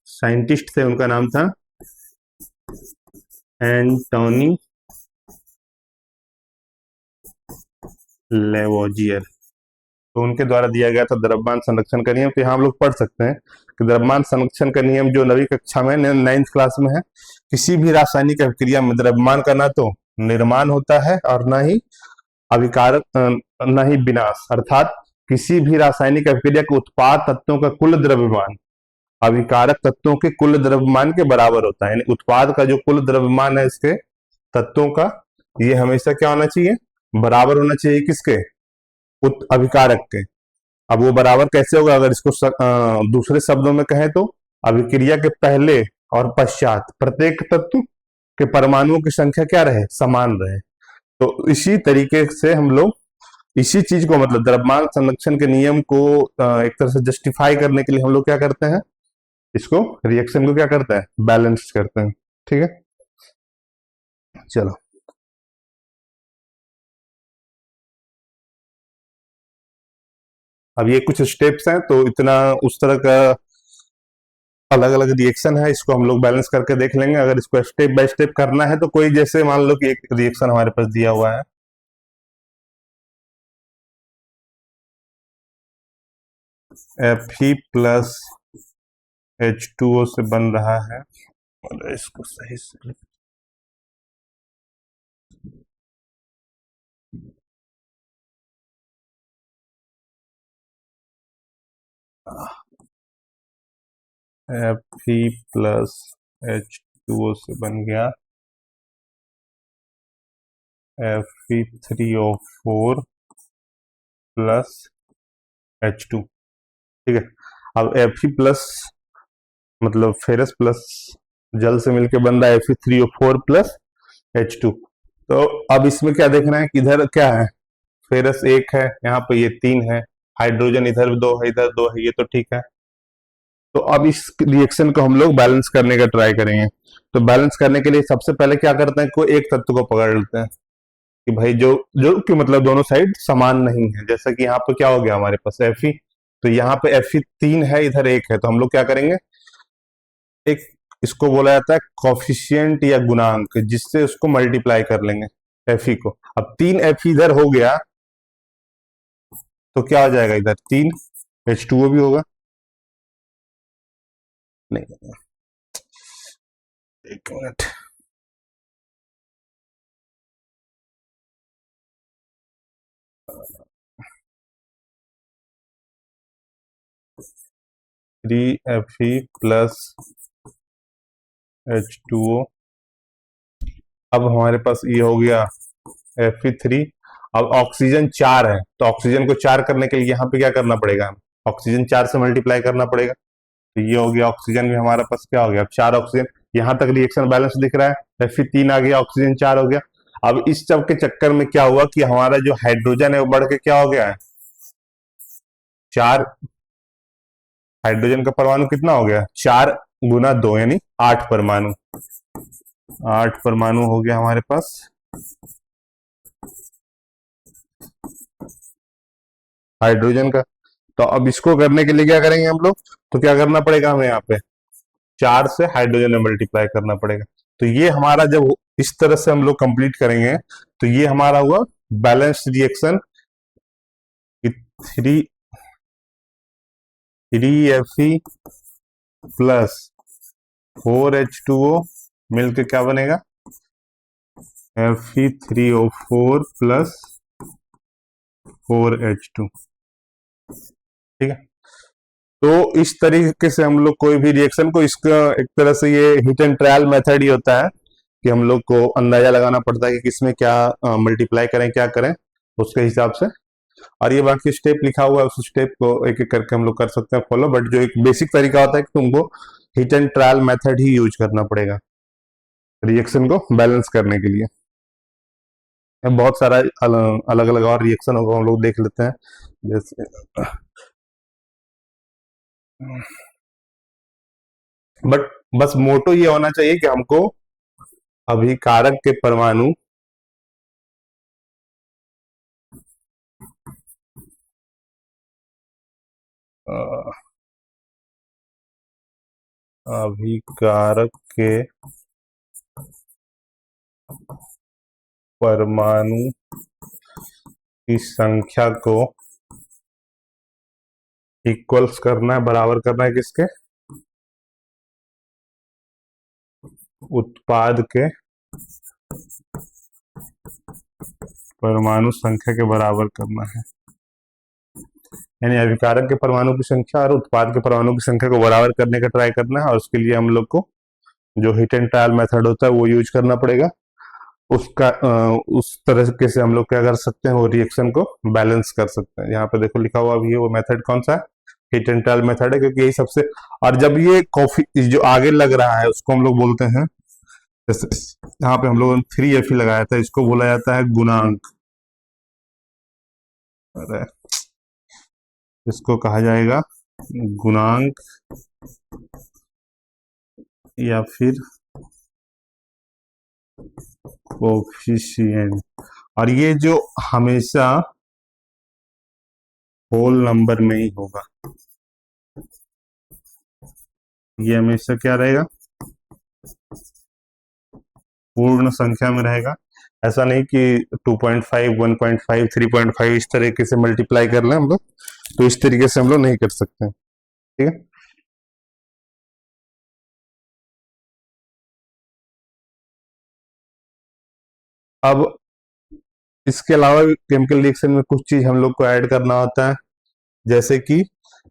साइंटिस्ट थे, उनका नाम था एंटोनी लेवोजियर। तो उनके द्वारा दिया गया था द्रव्यमान संरक्षण का नियम। तो यहाँ हम लोग पढ़ सकते हैं कि द्रव्यमान संरक्षण का नियम जो 9वीं कक्षा में 9th क्लास में है, किसी भी रासायनिक अभिक्रिया में द्रव्यमान का ना तो निर्माण होता है और ना ही अभिकारक न ही विनाश। अर्थात किसी भी रासायनिक अभिक्रिया के उत्पाद तत्वों का कुल द्रव्यमान अभिकारक तत्वों के कुल द्रव्यमान के बराबर होता है। यानी उत्पाद का जो कुल द्रव्यमान है इसके तत्वों का, ये हमेशा क्या होना चाहिए? बराबर होना चाहिए किसके? अभिकारक के। अब वो बराबर कैसे होगा? अगर इसको दूसरे शब्दों में कहें तो अभिक्रिया के पहले और पश्चात प्रत्येक तत्व के परमाणुओं की संख्या क्या रहे? समान रहे। तो इसी तरीके से हम लोग इसी चीज को, मतलब द्रव्यमान संरक्षण के नियम को एक तरह से जस्टिफाई करने के लिए हम लोग क्या करते हैं? इसको रिएक्शन को क्या करते हैं? बैलेंस करते हैं। ठीक है, चलो अब ये कुछ स्टेप्स हैं, तो इतना उस तरह का अलग अलग रिएक्शन है, इसको हम लोग बैलेंस करके देख लेंगे। अगर इसको स्टेप बाय स्टेप करना है तो कोई, जैसे मान लो कि एक रिएक्शन हमारे पास दिया हुआ है, Fe प्लस H2O से बन रहा है, और इसको सही से Fe प्लस H2O से बन गया Fe3O4 प्लस H2। ठीक है, अब Fe प्लस मतलब फेरस प्लस जल से मिलके बन रहा है Fe3O4 प्लस H2। तो अब इसमें क्या देखना है कि इधर क्या है? फेरस 1 है, यहाँ पे ये 3 है, हाइड्रोजन इधर 2 है, इधर 2 है, ये तो ठीक है। तो अब इस रिएक्शन को हम लोग बैलेंस करने का ट्राई करेंगे। तो बैलेंस करने के लिए सबसे पहले क्या करते हैं, कोई एक तत्व को पकड़ लेते हैं कि भाई जो जो कि मतलब दोनों साइड समान नहीं है। जैसा कि यहाँ पे क्या हो गया हमारे पास एफ ई, तो यहाँ पे एफ ई 3 है, इधर 1 है, तो हम लोग क्या करेंगे, एक इसको बोला जाता है कॉफिशिएंट या गुणांक, जिससे उसको मल्टीप्लाई कर लेंगे एफ ई को। अब 3 एफ इधर हो गया तो क्या हो जाएगा, इधर 3 एच टू ओ भी होगा। नहीं, एक minute, three F E plus H two O. अब हमारे पास ये हो गया एफ ई थ्री। अब ऑक्सीजन 4 है, तो ऑक्सीजन को 4 करने के लिए यहाँ पे क्या करना पड़ेगा, ऑक्सीजन 4 से मल्टीप्लाई करना पड़ेगा। तो ये हो गया, ऑक्सीजन भी हमारा पास क्या हो गया, अब 4 ऑक्सीजन। यहाँ तक रिएक्शन बैलेंस दिख रहा है, एफ ई 3 आ गया, ऑक्सीजन 4 हो गया। अब इस सब के चक्कर में क्या हुआ कि हमारा जो हाइड्रोजन है वो बढ़ के क्या हो गया है, 4। हाइड्रोजन का परमाणु कितना हो गया, 4 गुना 2 यानी 8 परमाणु। 8 परमाणु हो गया हमारे पास हाइड्रोजन का। तो अब इसको करने के लिए क्या करेंगे हम लोग, तो क्या करना पड़ेगा हमें, यहाँ पे 4 से हाइड्रोजन में मल्टीप्लाई करना पड़ेगा। तो ये हमारा जब इस तरह से हम लोग कंप्लीट करेंगे तो ये हमारा हुआ balance reaction. Three three F E plus 4 H two O मिलकर क्या बनेगा, F E 3O4 plus 4H2। ठीक है, तो इस तरीके से हम लोग कोई भी रिएक्शन को, इसका एक तरह से ये हिट एंड ट्रायल मेथड ही होता है कि हम लोग को अंदाजा लगाना पड़ता है कि किसमें क्या मल्टीप्लाई करें, क्या करें उसके हिसाब से। और ये बाकी स्टेप लिखा हुआ है, उस स्टेप को एक एक करके हम लोग कर सकते हैं फॉलो। बट जो एक बेसिक तरीका होता है कि तुमको hit and trial method he use करना पड़ेगा रिएक्शन को बैलेंस करने के लिए। बहुत सारा अलग अलग और रिएक्शन होगा, हम लोग देख लेते हैं। जैसे बट बस मोटो ये होना चाहिए कि हमको अभिकारक के परमाणु अभिकारक के परमाणु की संख्या को इक्वल्स करना है, बराबर करना है किसके, उत्पाद के परमाणु संख्या के बराबर करना है। यानी अभिकारक के परमाणु की संख्या और उत्पाद के परमाणु की संख्या को बराबर करने का ट्राई करना है। और उसके लिए हम लोग को जो हिट एंड ट्रायल मेथड होता है वो यूज करना पड़ेगा। उसका उस तरीके से हम लोग क्या कर सकते हैं, वो रिएक्शन को बैलेंस कर सकते हैं। यहाँ पे देखो लिखा हुआ भी है, वो मेथड कौन सा है, हिट एंड ट्रायल मेथड है, क्योंकि यही सबसे। और जब ये कॉफी जो आगे लग रहा है उसको हम लोग बोलते हैं, जैसे यहाँ पे हम लोगों ने 3Fe लगाया था, इसको बोला जाता है गुणांक। अरे इसको कहा जाएगा गुणांक या फिर कोफिशिएंट। और ये जो हमेशा होल नंबर में ही होगा, ये हमेशा क्या रहेगा, पूर्ण संख्या में रहेगा। ऐसा नहीं कि 2.5, 1.5, 3.5 इस तरीके से मल्टीप्लाई कर लें हम लोग, तो इस तरीके से हम लोग नहीं कर सकते। ठीक है, अब इसके अलावा केमिकल रिएक्शन में कुछ चीज हम लोग को ऐड करना होता है। जैसे कि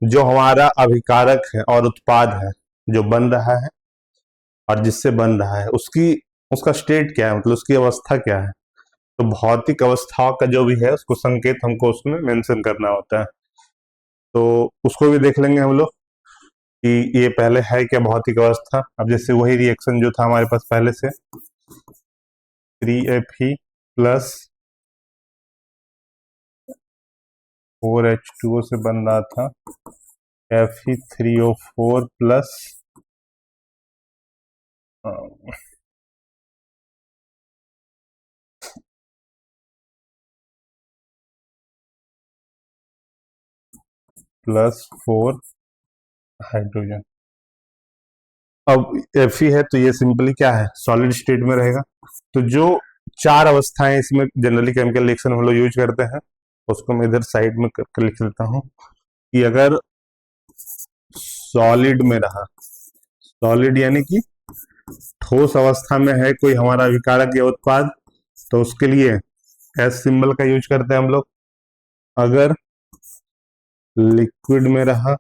जो हमारा अभिकारक है और उत्पाद है जो बन रहा है और जिससे बन रहा है, उसकी उसका स्टेट क्या है, मतलब उसकी अवस्था क्या है। तो भौतिक अवस्थाओं का जो भी है उसको संकेत हमको उसमें मेंशन करना होता है। तो उसको भी देख लेंगे हम लोग कि ये पहले है क्या भौतिक अवस्था। अब जैसे वही रिएक्शन जो था हमारे पास पहले से, 3Fe प्लस 4H2O से बन रहा था Fe3O4 प्लस +4 हाइड्रोजन। अब Fe है तो ये सिंपली क्या है, सॉलिड स्टेट में रहेगा। तो जो चार अवस्थाएं इसमें जनरली केमिकल रिएक्शन हम लोग यूज करते हैं, उसको मैं इधर साइड में करके लिख देता हूं कि अगर सॉलिड में रहा, सॉलिड यानी कि ठोस अवस्था में है कोई हमारा विकारक या उत्पाद, तो उसके लिए एस सिंबल का यूज करते हैं हम लोग। अगर लिक्विड में रहा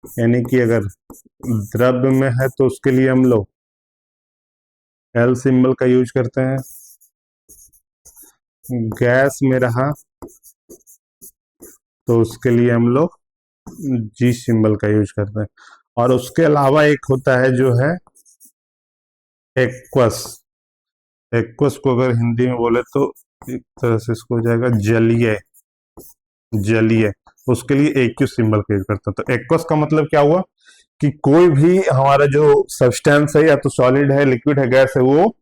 यानी कि अगर द्रव्य में है तो उसके लिए हम लोग एल सिंबल का यूज करते हैं। गैस में रहा तो उसके लिए हम लोग जी सिंबल का यूज करते हैं। और उसके अलावा एक होता है जो है एक्वस। एक्वस को अगर हिंदी में बोले तो एक तरह से इसको हो जाएगा जलीय। जलीय, उसके लिए एक्यू सिंबल का यूज करते हैं। तो एक्वस का मतलब क्या हुआ कि कोई भी हमारा जो सब्सटेंस है, या तो सॉलिड है, लिक्विड है, गैस है, वो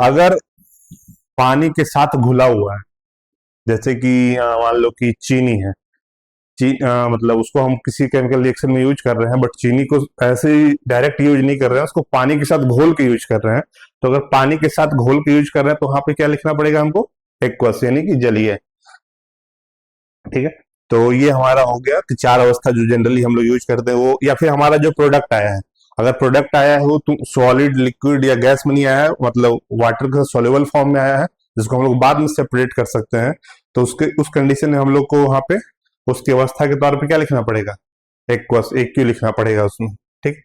अगर पानी के साथ घुला हुआ है, जैसे कि मान लो कि चीनी है, मतलब उसको हम किसी केमिकल रिएक्शन में यूज कर रहे हैं, बट चीनी को ऐसे ही डायरेक्ट यूज नहीं कर रहे हैं, उसको पानी के साथ घोल के यूज कर रहे हैं। तो अगर पानी के साथ घोल के यूज कर रहे हैं तो वहां पे क्या लिखना पड़ेगा हमको, एक्वस यानी कि जलीय। ठीक है, तो ये हमारा हो गया कि चार अवस्था जो जनरली हम लोग यूज करते हैं वो, या फिर हमारा जो प्रोडक्ट आया है, अगर प्रोडक्ट आया है वो सॉलिड, लिक्विड या गैस में नहीं आया है, मतलब वाटर का सॉल्युबल फॉर्म में आया है, जिसको हम लोग बाद में सेपरेट कर सकते हैं, तो उसके उस कंडीशन में हम लोग को वहां पे उसकी अवस्था के तौर पे क्या लिखना पड़ेगा, एक्वस, एक्यू लिखना पड़ेगा उसमें। ठीक,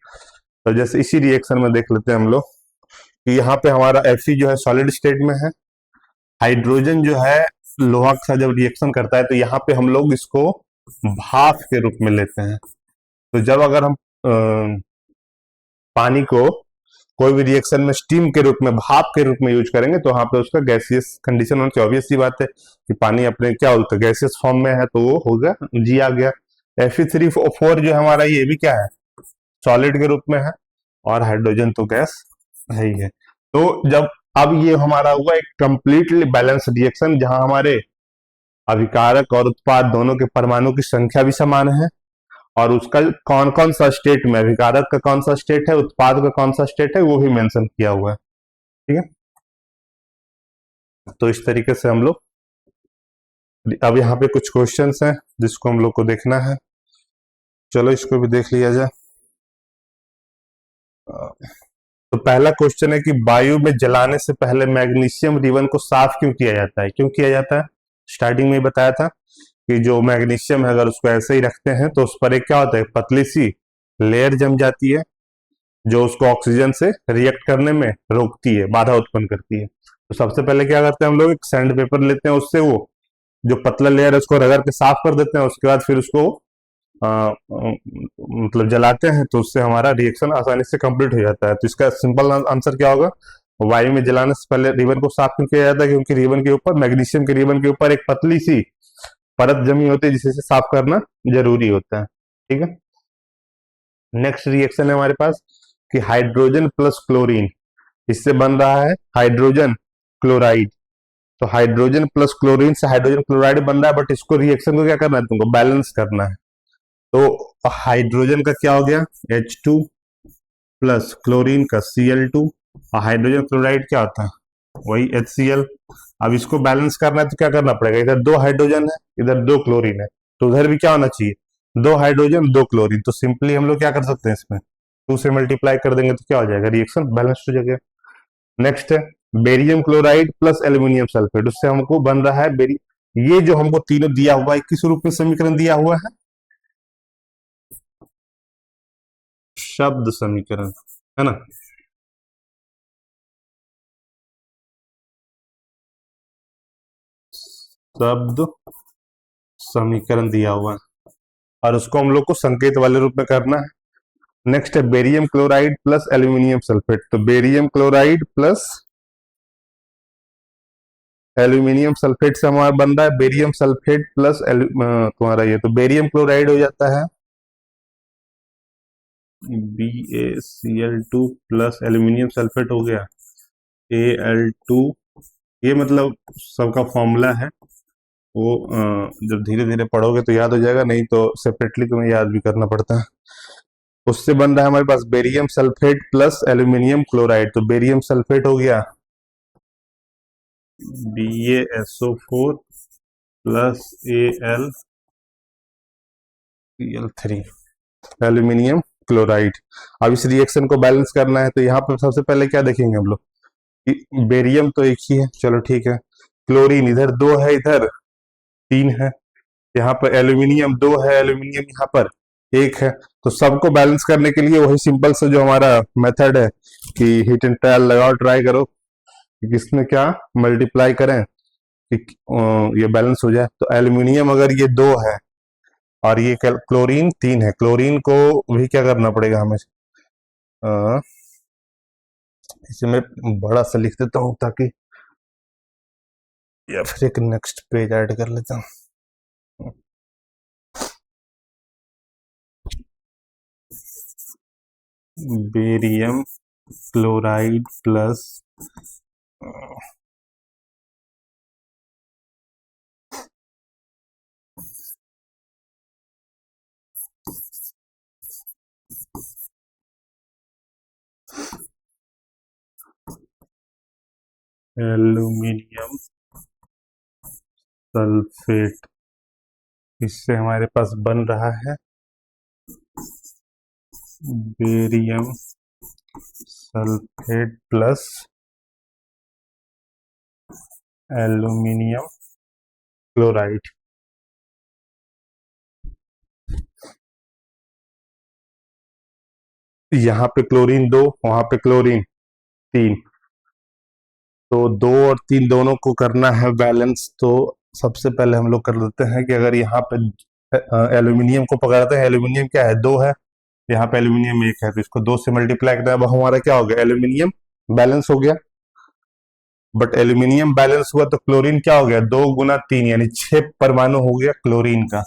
तो जैसे इसी रिएक्शन में देख लेते हैं हम लोग कि यहाँ पे हमारा Fe जो है सॉलिड स्टेट में है, हाइड्रोजन जो है लोहा के साथ जब रिएक्शन करता है तो यहाँ पे हम लोग इसको भाप के रूप में लेते हैं। तो जब अगर हम पानी को कोई भी रिएक्शन में स्टीम के रूप में, भाप के रूप में यूज करेंगे, तो वहां पे उसका गैसियस कंडीशन होना चाहिए। ऑब्वियस सी बात है कि पानी अपने क्या होता है, गैसियस फॉर्म में है, तो वो हो गया, जी आ गया। Fe3O4 जो हमारा, ये भी क्या है, सॉलिड के रूप में है, और हाइड्रोजन तो गैस है ही है। तो जब अब ये हमारा हुआ एक कंप्लीटली बैलेंस रिएक्शन, जहां हमारे अभिकारक और उत्पाद दोनों के परमाणु की संख्या भी समान है, और उसका कौन कौन सा स्टेट में, अभिकारक का कौन सा स्टेट है, उत्पाद का कौन सा स्टेट है, वो भी मेंशन किया हुआ है। ठीक है, तो इस तरीके से हम लोग, अब यहाँ पे कुछ क्वेश्चंस हैं जिसको हम लोग को देखना है। चलो इसको भी देख लिया जाए। तो पहला क्वेश्चन है कि वायु में जलाने से पहले मैग्नीशियम रिबन को साफ क्यों किया जाता है, क्यों किया जाता है। स्टार्टिंग में ही बताया था कि जो मैग्नीशियम है, अगर उसको ऐसे ही रखते हैं तो उस पर एक क्या होता है, पतली सी लेयर जम जाती है, जो उसको ऑक्सीजन से रिएक्ट करने में रोकती है, बाधा उत्पन्न करती है। तो सबसे पहले क्या करते हैं हम लोग, एक सैंड पेपर लेते हैं, उससे वो जो पतला लेयर है उसको रगड़ के साफ कर देते हैं। उसके बाद फिर उसको मतलब जलाते हैं, तो उससे हमारा रिएक्शन आसानी से कंप्लीट हो जाता है। तो इसका सिंपल आंसर क्या होगा, वायु में जलाने से पहले रिबन को साफ क्यों किया जाता है, क्योंकि रिबन के ऊपर, मैग्नीशियम के रिबन के ऊपर एक पतली सी परत जमी होती है, जिसे साफ करना जरूरी होता है। ठीक है, नेक्स्ट रिएक्शन है हमारे पास कि हाइड्रोजन प्लस क्लोरीन, इससे बन रहा है हाइड्रोजन क्लोराइड। तो हाइड्रोजन प्लस क्लोरीन से हाइड्रोजन क्लोराइड बन रहा है, बट इसको रिएक्शन को क्या करना है, तुमको बैलेंस करना है। तो हाइड्रोजन का क्या हो गया, H2 प्लस क्लोरीन का Cl2, और हाइड्रोजन क्लोराइड क्या होता है, वही HCl। अब इसको बैलेंस करना है तो क्या करना पड़ेगा, इधर दो हाइड्रोजन है, इधर दो क्लोरीन है, तो उधर भी क्या होना चाहिए, दो हाइड्रोजन दो क्लोरीन। तो सिंपली हम लोग क्या कर सकते हैं, इसमें 2 से मल्टीप्लाई कर देंगे तो क्या हो जाएगा, रिएक्शन बैलेंस हो जाएगा। नेक्स्ट है barium chloride plus aluminium sulphate, उससे हमको बन रहा है बेरी, ये जो हमको तीनों दिया हुआ है, किस रूप में समीकरण दिया हुआ है, शब्द समीकरण, है ना। शब्द समीकरण दिया हुआ है, और उसको हम लोग को संकेत वाले रूप में करना है। नेक्स्ट है barium chloride plus aluminium sulphate, तो barium chloride plus aluminium sulphate से हमारा बन रहा है बेरियम सल्फेट प्लस तुम्हारा ये तो बेरियम क्लोराइड हो जाता है BaCl2 प्लस एल्यूमिनियम सल्फेट हो गया Al2। ये मतलब सबका फॉर्मूला है, वो जब धीरे धीरे पढ़ोगे तो याद हो जाएगा, नहीं तो सेपरेटली तुम्हें याद भी करना पड़ता है। उससे बन रहा है हमारे पास barium sulphate plus aluminium chloride, तो बेरियम सल्फेट हो गया BaSO4 plus AlCl3 aluminium chloride. अब इस रिएक्शन को बैलेंस करना है तो यहाँ पर सबसे पहले क्या देखेंगे हम लोग कि बेरियम तो एक ही है, चलो ठीक है। क्लोरीन इधर 2 है, इधर 3 है। यहाँ पर एल्यूमिनियम 2 है, एल्यूमिनियम यहाँ पर 1 है। तो सबको बैलेंस करने के लिए वही सिंपल से जो हमारा मेथड है कि हीट एंड ट्रायल लगाओ, ट्राई करो कि किसमें क्या मल्टीप्लाई करें कि ये बैलेंस हो जाए। तो एल्यूमिनियम अगर ये 2 है और ये क्लोरीन 3 है, क्लोरीन को भी क्या करना पड़ेगा हमें, इसे मैं बड़ा सा लिख देता हूँ ताकि, या फिर एक नेक्स्ट पेज ऐड कर लेता हूँ। Barium chloride plus aluminium sulphate, इससे हमारे पास बन रहा है barium sulphate plus aluminium chloride. यहाँ पे क्लोरीन 2, वहां पे क्लोरीन 3, तो 2 और 3 दोनों को करना है बैलेंस। तो सबसे पहले हम लोग कर लेते हैं कि अगर यहाँ पे एल्यूमिनियम को पकड़ते हैं, एल्यूमिनियम क्या है 2 है, यहाँ पे एल्यूमिनियम 1 है, तो इसको 2 से मल्टीप्लाई करना है। अब हमारा क्या हो गया, एल्यूमिनियम बैलेंस हो गया। बट एल्यूमिनियम बैलेंस हुआ तो क्लोरीन क्या हो गया, 2 गुना 3 यानी 6 परमाणु हो गया क्लोरीन का।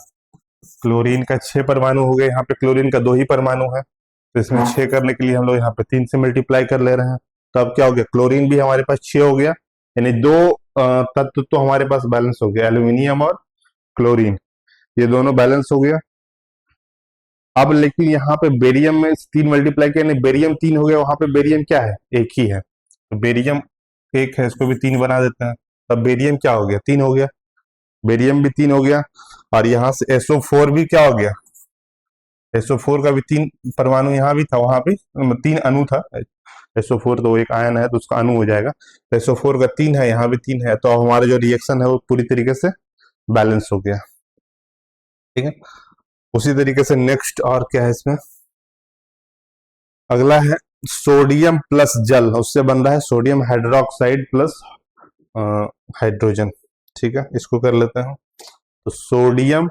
क्लोरीन का 6 परमाणु हो गया, यहाँ पे क्लोरीन का 2 ही परमाणु है, तो इसमें 6 करने के लिए हम लोग यहाँ पे 3 से मल्टीप्लाई कर ले रहे हैं। तो अब क्या हो गया, क्लोरीन भी हमारे पास 6 हो गया, यानी 2 तत्व तो हमारे पास बैलेंस हो गया, एल्यूमिनियम और क्लोरीन, ये दोनों बैलेंस हो गया। अब लेकिन यहाँ पे बेरियम में 3 मल्टीप्लाई किया, यानी बेरियम 3 हो गया, वहां पे बेरियम क्या है, 1 ही है, तो बेरियम 1 है, इसको भी 3 बना देते हैं। तब बेरियम क्या हो गया, 3 हो गया, बेरियम भी 3 हो गया। और यहाँ से SO4 भी क्या हो गया, SO4 का भी 3 परमाणु यहाँ भी था, वहां भी 3 अणु था। SO4 तो एक आयन है तो उसका अणु हो जाएगा, तो SO4 का 3 है, यहाँ भी 3 है, तो हमारा जो रिएक्शन है वो पूरी तरीके से बैलेंस हो गया। ठीक है, उसी तरीके से नेक्स्ट और क्या है इसमें, अगला है सोडियम प्लस जल, उससे बन रहा है सोडियम हाइड्रोक्साइड प्लस हाइड्रोजन। ठीक है, इसको कर लेते हैं। तो सोडियम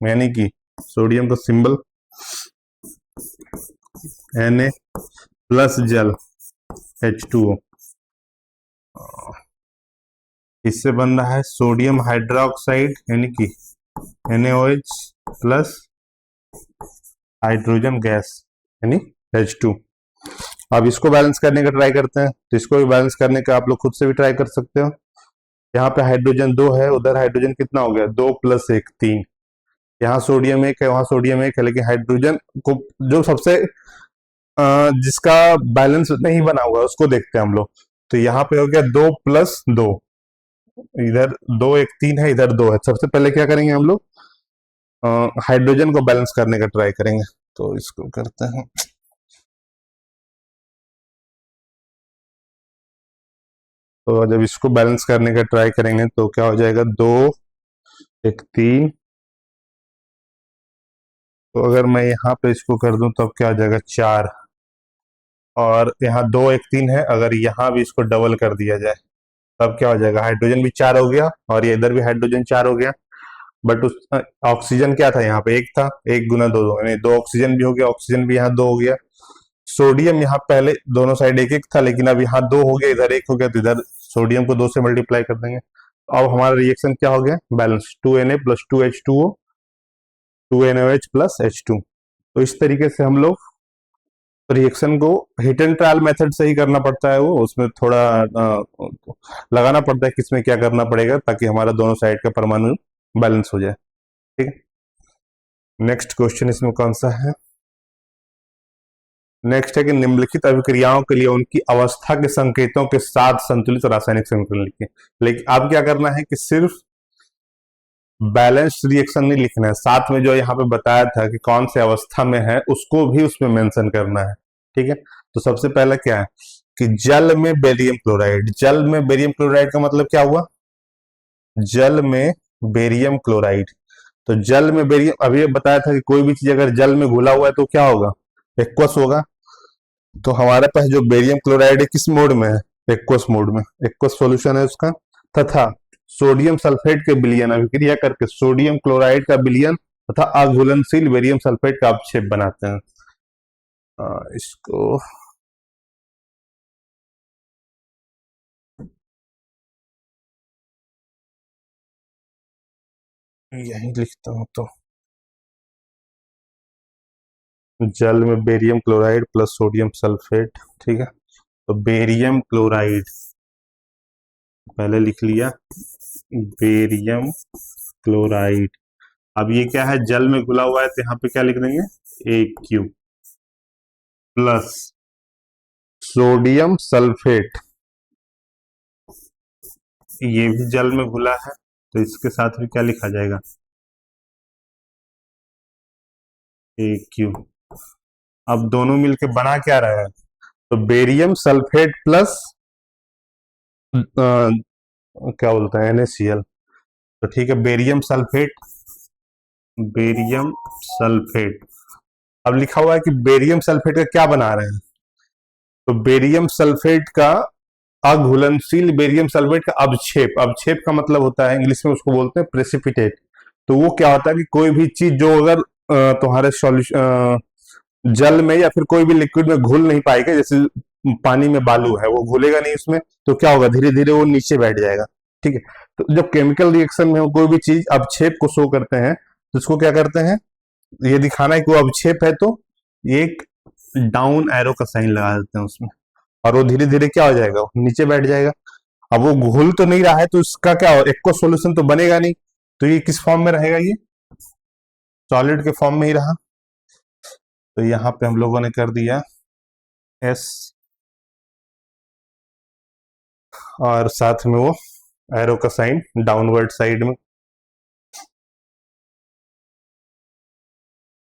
यानी कि सोडियम का सिंबल Na प्लस जल H2O, इससे बन रहा है सोडियम हाइड्रोक्साइड यानी कि NaOH प्लस हाइड्रोजन गैस यानी H2। अब इसको बैलेंस करने का ट्राई करते हैं, तो इसको भी बैलेंस करने का आप लोग खुद से भी ट्राई कर सकते हो। यहाँ पे हाइड्रोजन 2 है, उधर हाइड्रोजन कितना हो गया, 2 + 1 3, यहाँ सोडियम 1 है, वहां सोडियम 1 है, लेकिन हाइड्रोजन को जो सबसे जिसका बैलेंस नहीं बना हुआ है उसको देखते हैं हम लोग। तो यहाँ पे हो गया 2 + 2, इधर 2 1 3 है, इधर 2 है। सबसे पहले क्या करेंगे हम लोग, हाइड्रोजन को बैलेंस करने का ट्राई करेंगे, तो इसको करते हैं। तो जब इसको बैलेंस करने का ट्राई करेंगे तो क्या हो जाएगा, 2 1 3, तो अगर मैं यहाँ पे इसको कर दूं तो अब क्या हो जाएगा 4, और यहाँ 2 1 3 है, अगर यहाँ भी इसको डबल कर दिया जाए तब क्या हो जाएगा, हाइड्रोजन भी 4 हो गया और ये इधर भी हाइड्रोजन 4 हो गया। बट उस ऑक्सीजन क्या था, यहाँ पे 1 था, 1 × 2 2 यानी 2 ऑक्सीजन भी हो गया, ऑक्सीजन भी यहाँ 2 हो गया। सोडियम यहाँ पहले दोनों साइड 1 1 था, लेकिन अब यहाँ 2 हो गया, इधर 1 हो गया, तो इधर सोडियम को 2 से मल्टीप्लाई कर देंगे, अब हमारा रिएक्शन क्या हो गया, balance, 2Na plus 2H2O 2NOH plus H2। तो इस तरीके से हम लोग रिएक्शन को हिट एंड ट्रायल मेथड से ही करना पड़ता है, वो उसमें थोड़ा लगाना पड़ता है किसमें क्या करना पड़ेगा ताकि हमारा दोनों साइड का परमाणु बैलेंस हो जाए। ठीक है, नेक्स्ट क्वेश्चन इसमें कौन सा है, नेक्स्ट है कि निम्नलिखित अभिक्रियाओं के लिए उनकी अवस्था के संकेतों के साथ संतुलित रासायनिक समीकरण लिखिए। लेकिन अब क्या करना है कि सिर्फ बैलेंस रिएक्शन नहीं लिखना है, साथ में जो यहाँ पे बताया था कि कौन से अवस्था में है उसको भी उसमें मेंशन करना है। ठीक है, तो सबसे पहले क्या है कि जल में बेरियम क्लोराइड, जल में बेरियम क्लोराइड का मतलब क्या हुआ, जल में बेरियम क्लोराइड। तो जल में बेरियम, अभी बताया था कि कोई भी चीज अगर जल में घुला हुआ है तो क्या होगा, एक्वस होगा। तो हमारे पास जो बेरियम क्लोराइड है किस मोड में है, एक्वस मोड में, एक्वस सॉल्यूशन है उसका। तथा सोडियम सल्फेट के विलयन अभिक्रिया करके सोडियम क्लोराइड का विलयन तथा अघुलनशील बेरियम सल्फेट का अपक्षेप बनाते हैं। इसको यही लिखता हूं, तो जल में barium chloride plus sodium sulphate. ठीक है, तो बेरियम क्लोराइड पहले लिख लिया, बेरियम क्लोराइड। अब ये क्या है, जल में घुला हुआ है तो यहाँ पे क्या लिख देंगे, AQ प्लस सोडियम सल्फेट, ये भी जल में घुला है तो इसके साथ भी क्या लिखा जाएगा, AQ। अब दोनों मिलके बना क्या रहा है, तो बेरियम सल्फेट प्लस क्या बोलते हैं, NaCl। तो ठीक है, बेरियम सल्फेट, बेरियम सल्फेट। अब लिखा हुआ है कि बेरियम सल्फेट का क्या बना रहे हैं, तो बेरियम सल्फेट का अघुलनशील बेरियम सल्फेट का अवक्षेप, अवक्षेप का मतलब होता है इंग्लिश में उसको बोलते हैं प्रेसिपिटेट। तो वो क्या होता है कि कोई भी चीज जो अगर तुम्हारे सॉल्यूशन जल में या फिर कोई भी लिक्विड में घुल नहीं पाएगा, जैसे पानी में बालू है वो घुलेगा नहीं उसमें, तो क्या होगा, धीरे धीरे वो नीचे बैठ जाएगा। ठीक है, तो जब केमिकल रिएक्शन में कोई भी चीज अवक्षेप को शो करते हैं तो उसको क्या करते हैं, ये दिखाना है कि वो अवक्षेप है तो एक डाउन एरो का साइन लगा देते हैं उसमें, और वो धीरे धीरे क्या हो जाएगा, वो नीचे बैठ जाएगा। अब वो घुल तो नहीं रहा है तो इसका क्या हो, एक्वा सॉल्यूशन तो बनेगा नहीं, तो ये किस फॉर्म में रहेगा, ये सॉलिड के फॉर्म में ही रहा। तो यहाँ पे हम लोगों ने कर दिया S, और साथ में वो एरो का साइन डाउनवर्ड साइड में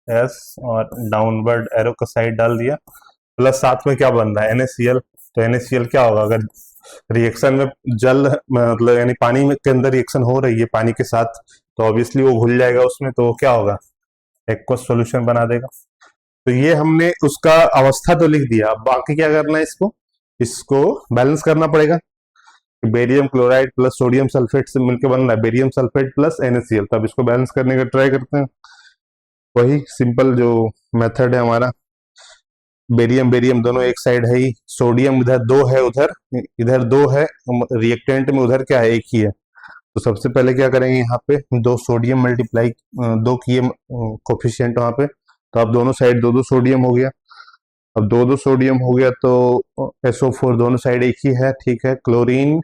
S, और डाउनवर्ड एरो का साइड डाल दिया, प्लस साथ में क्या बन रहा है, NaCl। तो NaCl क्या होगा, अगर रिएक्शन में जल मतलब यानी पानी में के अंदर रिएक्शन हो रही है पानी के साथ, तो ऑब्वियसली वो घुल जाएगा उसमें, तो वो क्या होगा, एक्वस सॉल्यूशन बना देगा। तो ये हमने उसका अवस्था तो लिख दिया, अब बाकी क्या करना है, इसको इसको बैलेंस करना पड़ेगा। Barium chloride plus sodium sulphate से मिलकर बन रहा है बेरियम सल्फेट प्लस NaCl। तब इसको बैलेंस करने का ट्राई करते हैं, वही सिंपल जो मेथड है हमारा, बेरियम बेरियम दोनों एक साइड है ही, सोडियम इधर दो है, उधर इधर दो है, रिएक्टेंट में उधर क्या है, एक ही है। तो सबसे पहले क्या करेंगे, यहाँ पे दो सोडियम मल्टीप्लाई, दो किए कोफिशिएंट वहां पे, तो अब दोनों साइड दो दो सोडियम हो गया। अब दो दो सोडियम हो गया तो SO4 दोनों साइड एक ही है, ठीक है। क्लोरीन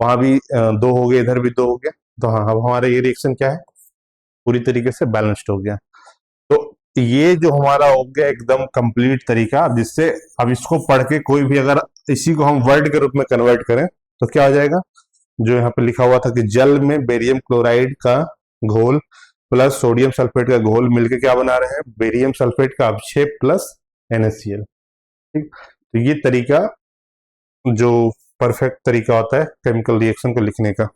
वहां भी दो हो गए, इधर भी दो हो गया। तो हाँ, अब हमारा ये रिएक्शन क्या है, पूरी तरीके से बैलेंस्ड हो गया। तो ये जो हमारा हो गया एकदम कंप्लीट तरीका, जिससे अब इसको पढ़ के कोई भी अगर इसी को हम वर्ड के रूप में कन्वर्ट करें तो क्या हो जाएगा, जो यहाँ पे लिखा हुआ था कि जल में बेरियम क्लोराइड का घोल प्लस सोडियम सल्फेट का घोल मिलकर क्या बना रहे हैं, बेरियम सल्फेट का अवक्षेप प्लस NaCl। ठीक, तो ये तरीका जो परफेक्ट तरीका होता है केमिकल रिएक्शन को लिखने का।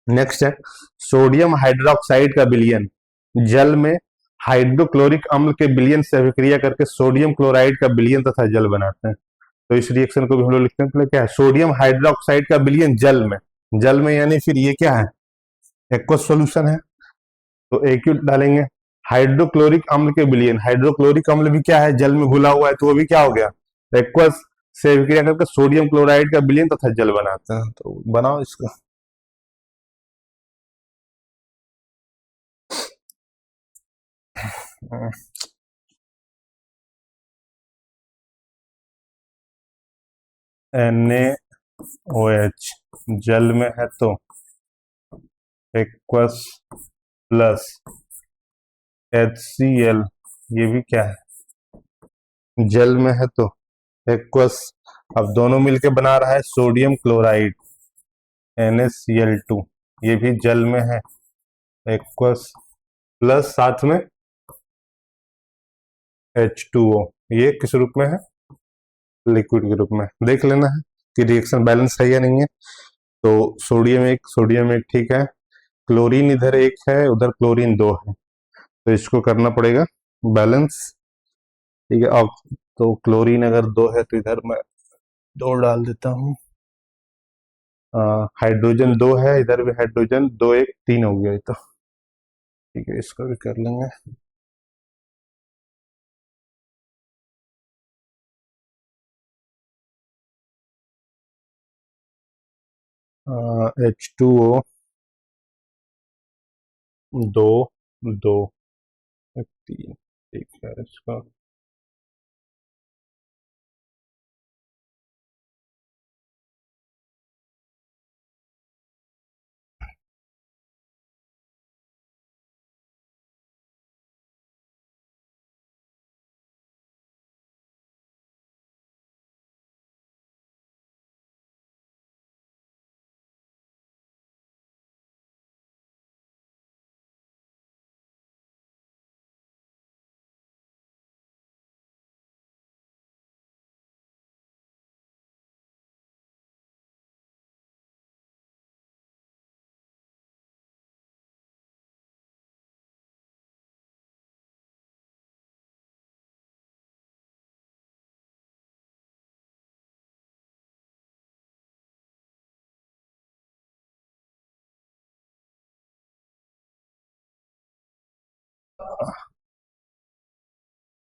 नेक्स्ट है सोडियम हाइड्रोक्साइड का विलयन जल में हाइड्रोक्लोरिक अम्ल के विलयन से अभिक्रिया करके सोडियम क्लोराइड का विलयन तथा जल बनाते हैं। तो इस रिएक्शन को भी हम लोग लिखते हैं, तो क्या है, सोडियम हाइड्रोक्साइड का विलयन जल में, जल में यानी फिर ये क्या है, एक्वस सॉल्यूशन है, तो AQ डालेंगे। हाइड्रोक्लोरिक अम्ल के विलयन, हाइड्रोक्लोरिक अम्ल भी क्या है, जल में घुला हुआ है, तो वो भी क्या हो गया, एक्वस से अभिक्रिया करके सोडियम क्लोराइड का विलयन तथा जल बनाते हैं। तो बनाओ इसको। NaOH जल में है तो एक्वस प्लस HCl, ये भी क्या है, जल में है तो एक्वस। अब दोनों मिलके बना रहा है सोडियम क्लोराइड NaCl2, ये भी जल में है एक्वस प्लस साथ में H2O, ये किस रूप में है, लिक्विड के रूप में। देख लेना है कि रिएक्शन बैलेंस है या नहीं है। तो सोडियम एक ठीक है, क्लोरीन इधर एक है, उधर क्लोरीन दो है, तो इसको करना पड़ेगा बैलेंस। ठीक है, अब तो क्लोरीन अगर दो है तो इधर मैं दो डाल देता हूँ। हाइड्रोजन दो है, इधर भी हाइड्रोजन दो, एक तीन हो गया ये तो। ठीक है, इसको भी कर लेंगे। H2O दो दो तीन, ठीक है इसका।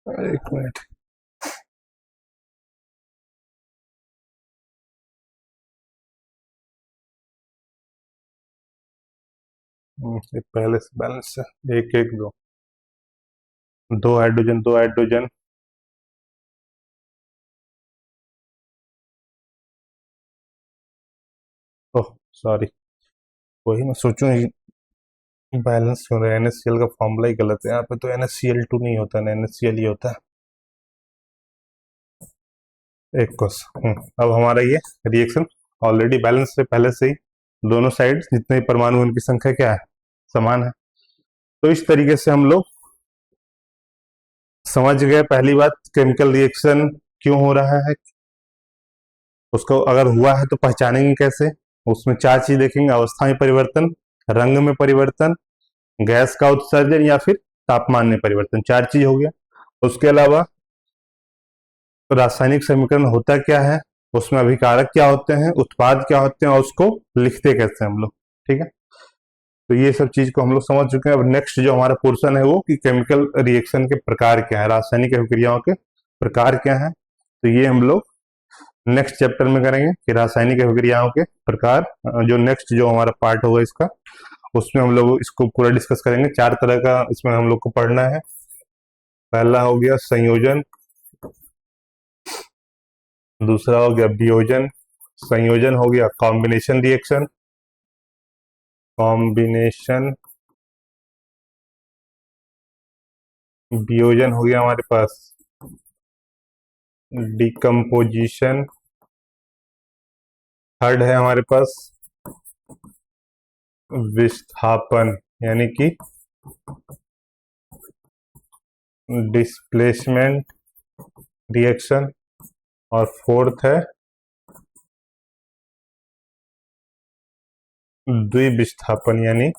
एक मिनट, ये पहले से बैलेंस है, एक एक दो, दो हाइड्रोजन दो हाइड्रोजन, ओह सॉरी, वही मैं सोचूं बैलेंस क्यों रहा है, NaCl का फॉर्मूला ही गलत है यहाँ पे, तो NaCl2 नहीं होता है, NaCl ही होता है एक कोस। अब हमारा ये रिएक्शन ऑलरेडी बैलेंस है पहले से ही, दोनों साइड जितने भी परमाणु उनकी संख्या क्या है, समान है। तो इस तरीके से हम लोग समझ गए पहली बात, केमिकल रिएक्शन क्यों हो रहा है, उसको अगर हुआ है तो पहचानेंगे कैसे। उसमें चार चीज देखेंगे, अवस्था में परिवर्तन, रंग में परिवर्तन, गैस का उत्सर्जन या फिर तापमान में परिवर्तन, चार चीज हो गया। उसके अलावा रासायनिक समीकरण होता क्या है, उसमें अभिकारक क्या होते हैं, उत्पाद क्या होते हैं, और उसको लिखते कैसे हम लोग। ठीक है, तो ये सब चीज को हम लोग समझ चुके हैं। अब नेक्स्ट जो हमारा पोर्शन है वो कि केमिकल रिएक्शन के प्रकार क्या है, रासायनिक अभिक्रियाओं के प्रकार क्या है, तो ये हम लोग नेक्स्ट चैप्टर में करेंगे कि रासायनिक अभिक्रियाओं के प्रकार। जो नेक्स्ट जो हमारा पार्ट होगा इसका, उसमें हम लोग इसको पूरा डिस्कस करेंगे। चार तरह का इसमें हम लोग को पढ़ना है। पहला हो गया संयोजन, दूसरा हो गया वियोजन, संयोजन हो गया कॉम्बिनेशन रिएक्शन, कॉम्बिनेशन, वियोजन हो गया हमारे पास डिकम्पोजिशन, थर्ड है हमारे पास विस्थापन यानी कि डिस्प्लेसमेंट रिएक्शन, और फोर्थ है द्विविस्थापन यानी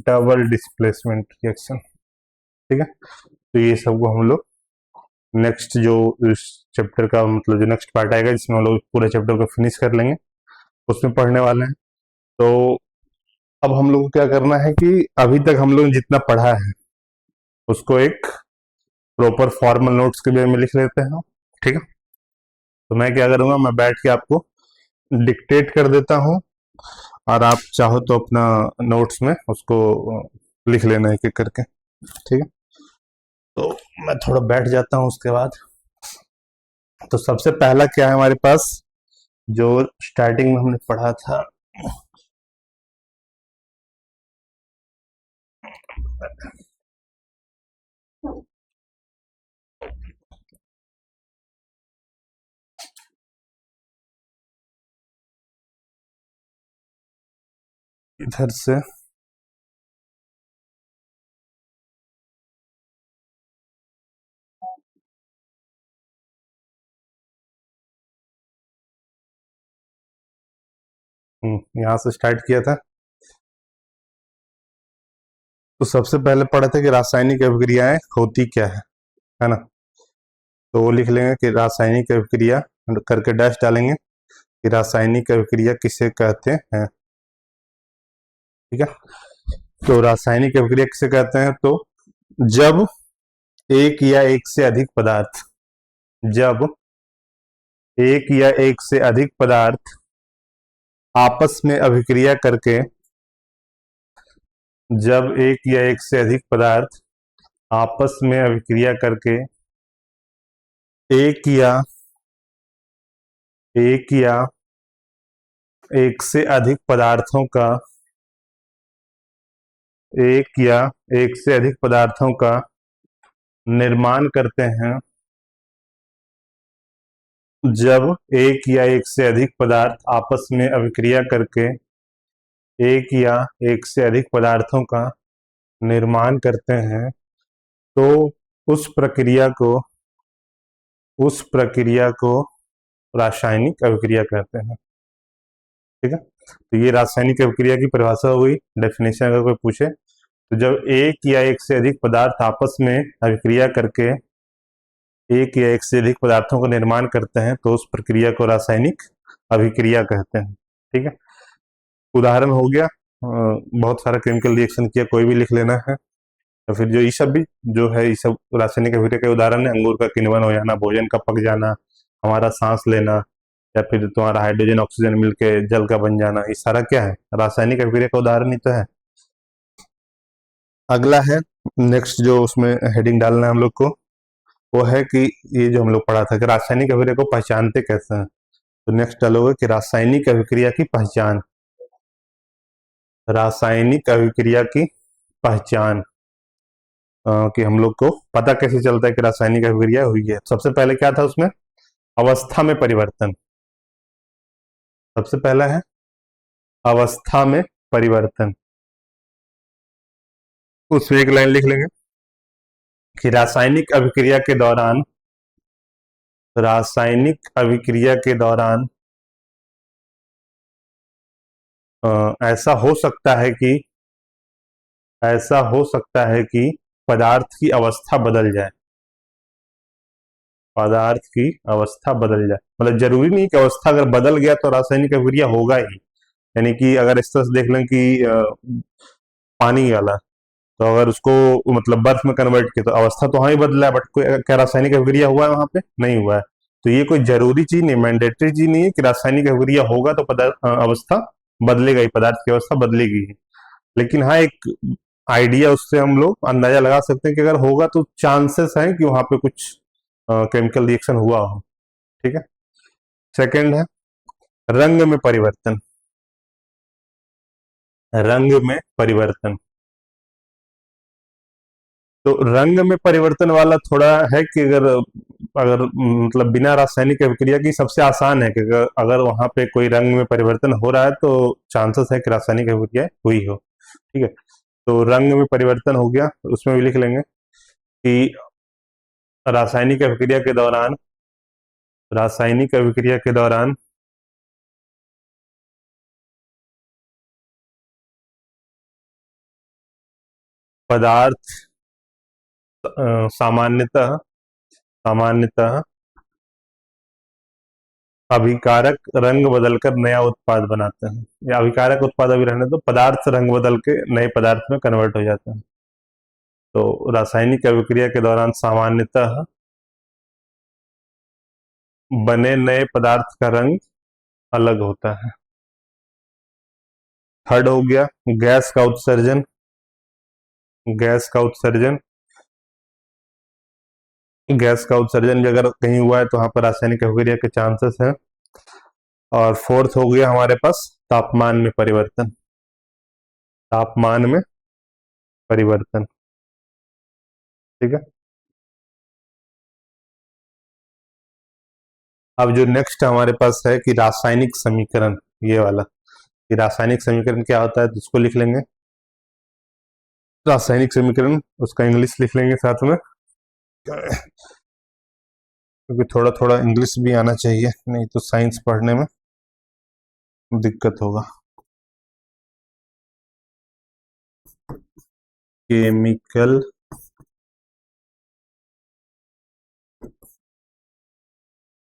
डबल डिस्प्लेसमेंट रिएक्शन। ठीक है, तो ये सब को हम लोग नेक्स्ट जो इस चैप्टर का मतलब जो नेक्स्ट पार्ट आएगा जिसमें हम लोग पूरे चैप्टर को फिनिश कर लेंगे, उसमें पढ़ने वाले हैं। तो अब हम लोग को क्या करना है कि अभी तक हम लोग जितना पढ़ा है उसको एक प्रॉपर फॉर्मल नोट्स के वे में लिख लेते हैं। ठीक है, तो मैं क्या करूंगा, मैं बैठ के आपको डिक्टेट कर देता हूँ, और आप चाहो तो अपना नोट्स में उसको लिख लेना एक एक करके, ठीक है। तो मैं थोड़ा बैठ जाता हूँ उसके बाद। तो सबसे पहला क्या है हमारे पास, जो स्टार्टिंग में हमने पढ़ा था, इधर से यहाँ से स्टार्ट किया था। तो सबसे पहले पढ़ा था कि रासायनिक अभिक्रियाएं होती क्या है ना। तो वो लिख लेंगे कि रासायनिक अभिक्रिया करके डैश डालेंगे कि रासायनिक अभिक्रिया किसे कहते हैं, ठीक है। तो रासायनिक अभिक्रिया किसे कहते हैं, तो जब एक या एक से अधिक पदार्थ, जब एक या एक से अधिक पदार्थ आपस में अभिक्रिया करके, जब एक या एक से अधिक पदार्थ आपस में अभिक्रिया करके एक या एक या एक से अधिक पदार्थों का, एक या एक से अधिक पदार्थों का निर्माण करते हैं, जब एक या एक से अधिक पदार्थ आपस में अभिक्रिया करके एक या एक से अधिक पदार्थों का निर्माण करते हैं, तो उस प्रक्रिया को उस प्रक्रिया को रासायनिक अभिक्रिया कहते हैं, ठीक है। तो ये रासायनिक अभिक्रिया की परिभाषा हो गई, डेफिनेशन अगर कोई पूछे। तो जब एक या एक से अधिक पदार्थ आपस में अभिक्रिया करके एक या एक से अधिक पदार्थों का निर्माण करते हैं, तो उस प्रक्रिया को रासायनिक अभिक्रिया कहते हैं, ठीक है। उदाहरण हो गया, बहुत सारा केमिकल रिएक्शन किया, कोई भी लिख लेना है। तो फिर जो ये सब भी जो है, ये सब रासायनिक अभिक्रिया के उदाहरण है। अंगूर का किण्वन हो जाना, भोजन का पक जाना, हमारा सांस लेना, या फिर तुम्हारा हाइड्रोजन ऑक्सीजन मिलके जल का बन जाना, ये सारा क्या है, रासायनिक अभिक्रिया का उदाहरण ही तो है। अगला है नेक्स्ट, जो उसमें हेडिंग डालना है हम लोग को, वो है कि ये जो हम लोग पढ़ा था कि रासायनिक अभिक्रिया को पहचानते कैसे हैं। तो नेक्स्ट डालोगे कि रासायनिक अभिक्रिया की पहचान, रासायनिक अभिक्रिया की पहचान, कि हम लोग को पता कैसे चलता है कि रासायनिक अभिक्रिया हुई है। सबसे पहले क्या था उसमें, अवस्था में परिवर्तन। सबसे पहला है अवस्था में परिवर्तन। उसमें एक लाइन लिख लेंगे कि रासायनिक अभिक्रिया के दौरान ऐसा हो सकता है कि ऐसा हो सकता है कि पदार्थ की अवस्था बदल जाए, पदार्थ की अवस्था बदल जाए। मतलब जरूरी नहीं कि अवस्था अगर बदल गया तो रासायनिक अभिक्रिया होगा ही। यानी कि अगर इस तरह से देख लें कि पानी वाला, तो अगर उसको मतलब बर्फ में कन्वर्ट किया तो अवस्था तो हाँ ही बदला है, बट कोई क्या रासायनिक अभिक्रिया हुआ है वहां पे, नहीं हुआ है। तो ये कोई जरूरी चीज नहीं, मैंडेटरी चीज नहीं है कि रासायनिक अभिक्रिया होगा तो पदार्थ अवस्था बदलेगा ही, पदार्थ की अवस्था बदलेगी ही। लेकिन हाँ, एक आइडिया उससे हम लोग अंदाजा लगा सकते हैं कि अगर होगा तो चांसेस हैं कि वहां पे कुछ केमिकल रिएक्शन हुआ हो, ठीक है। सेकंड है रंग में परिवर्तन, रंग में परिवर्तन। तो रंग में परिवर्तन वाला थोड़ा है कि अगर अगर मतलब बिना रासायनिक अभिक्रिया की सबसे आसान है कि अगर वहां पे कोई रंग में परिवर्तन हो रहा है तो चांसेस है कि रासायनिक अभिक्रिया हुई हो, ठीक है। तो रंग में परिवर्तन हो गया, उसमें भी लिख लेंगे कि रासायनिक अभिक्रिया के दौरान रासायनिक अभिक्रिया के दौरान पदार्थ सामान्यतः सामान्यतः अभिकारक रंग बदलकर नया उत्पाद बनाते हैं, या अभिकारक उत्पाद अभी रहने तो पदार्थ रंग बदल के नए पदार्थ में कन्वर्ट हो जाते हैं। तो रासायनिक अभिक्रिया के दौरान सामान्यतः बने नए पदार्थ का रंग अलग होता है। थर्ड हो गया गैस का उत्सर्जन। गैस का उत्सर्जन, गैस का उत्सर्जन भी अगर कहीं हुआ है तो वहां पर रासायनिक अभिक्रिया के चांसेस हैं। और फोर्थ हो गया हमारे पास तापमान में परिवर्तन। तापमान में परिवर्तन, ठीक है। अब जो नेक्स्ट हमारे पास है कि रासायनिक समीकरण, ये वाला कि रासायनिक समीकरण क्या होता है, तो इसको लिख लेंगे। रासायनिक समीकरण उसका इंग्लिश लिख लेंगे साथ में, क्योंकि थोड़ा थोड़ा इंग्लिश भी आना चाहिए, नहीं तो साइंस पढ़ने में दिक्कत होगा। केमिकल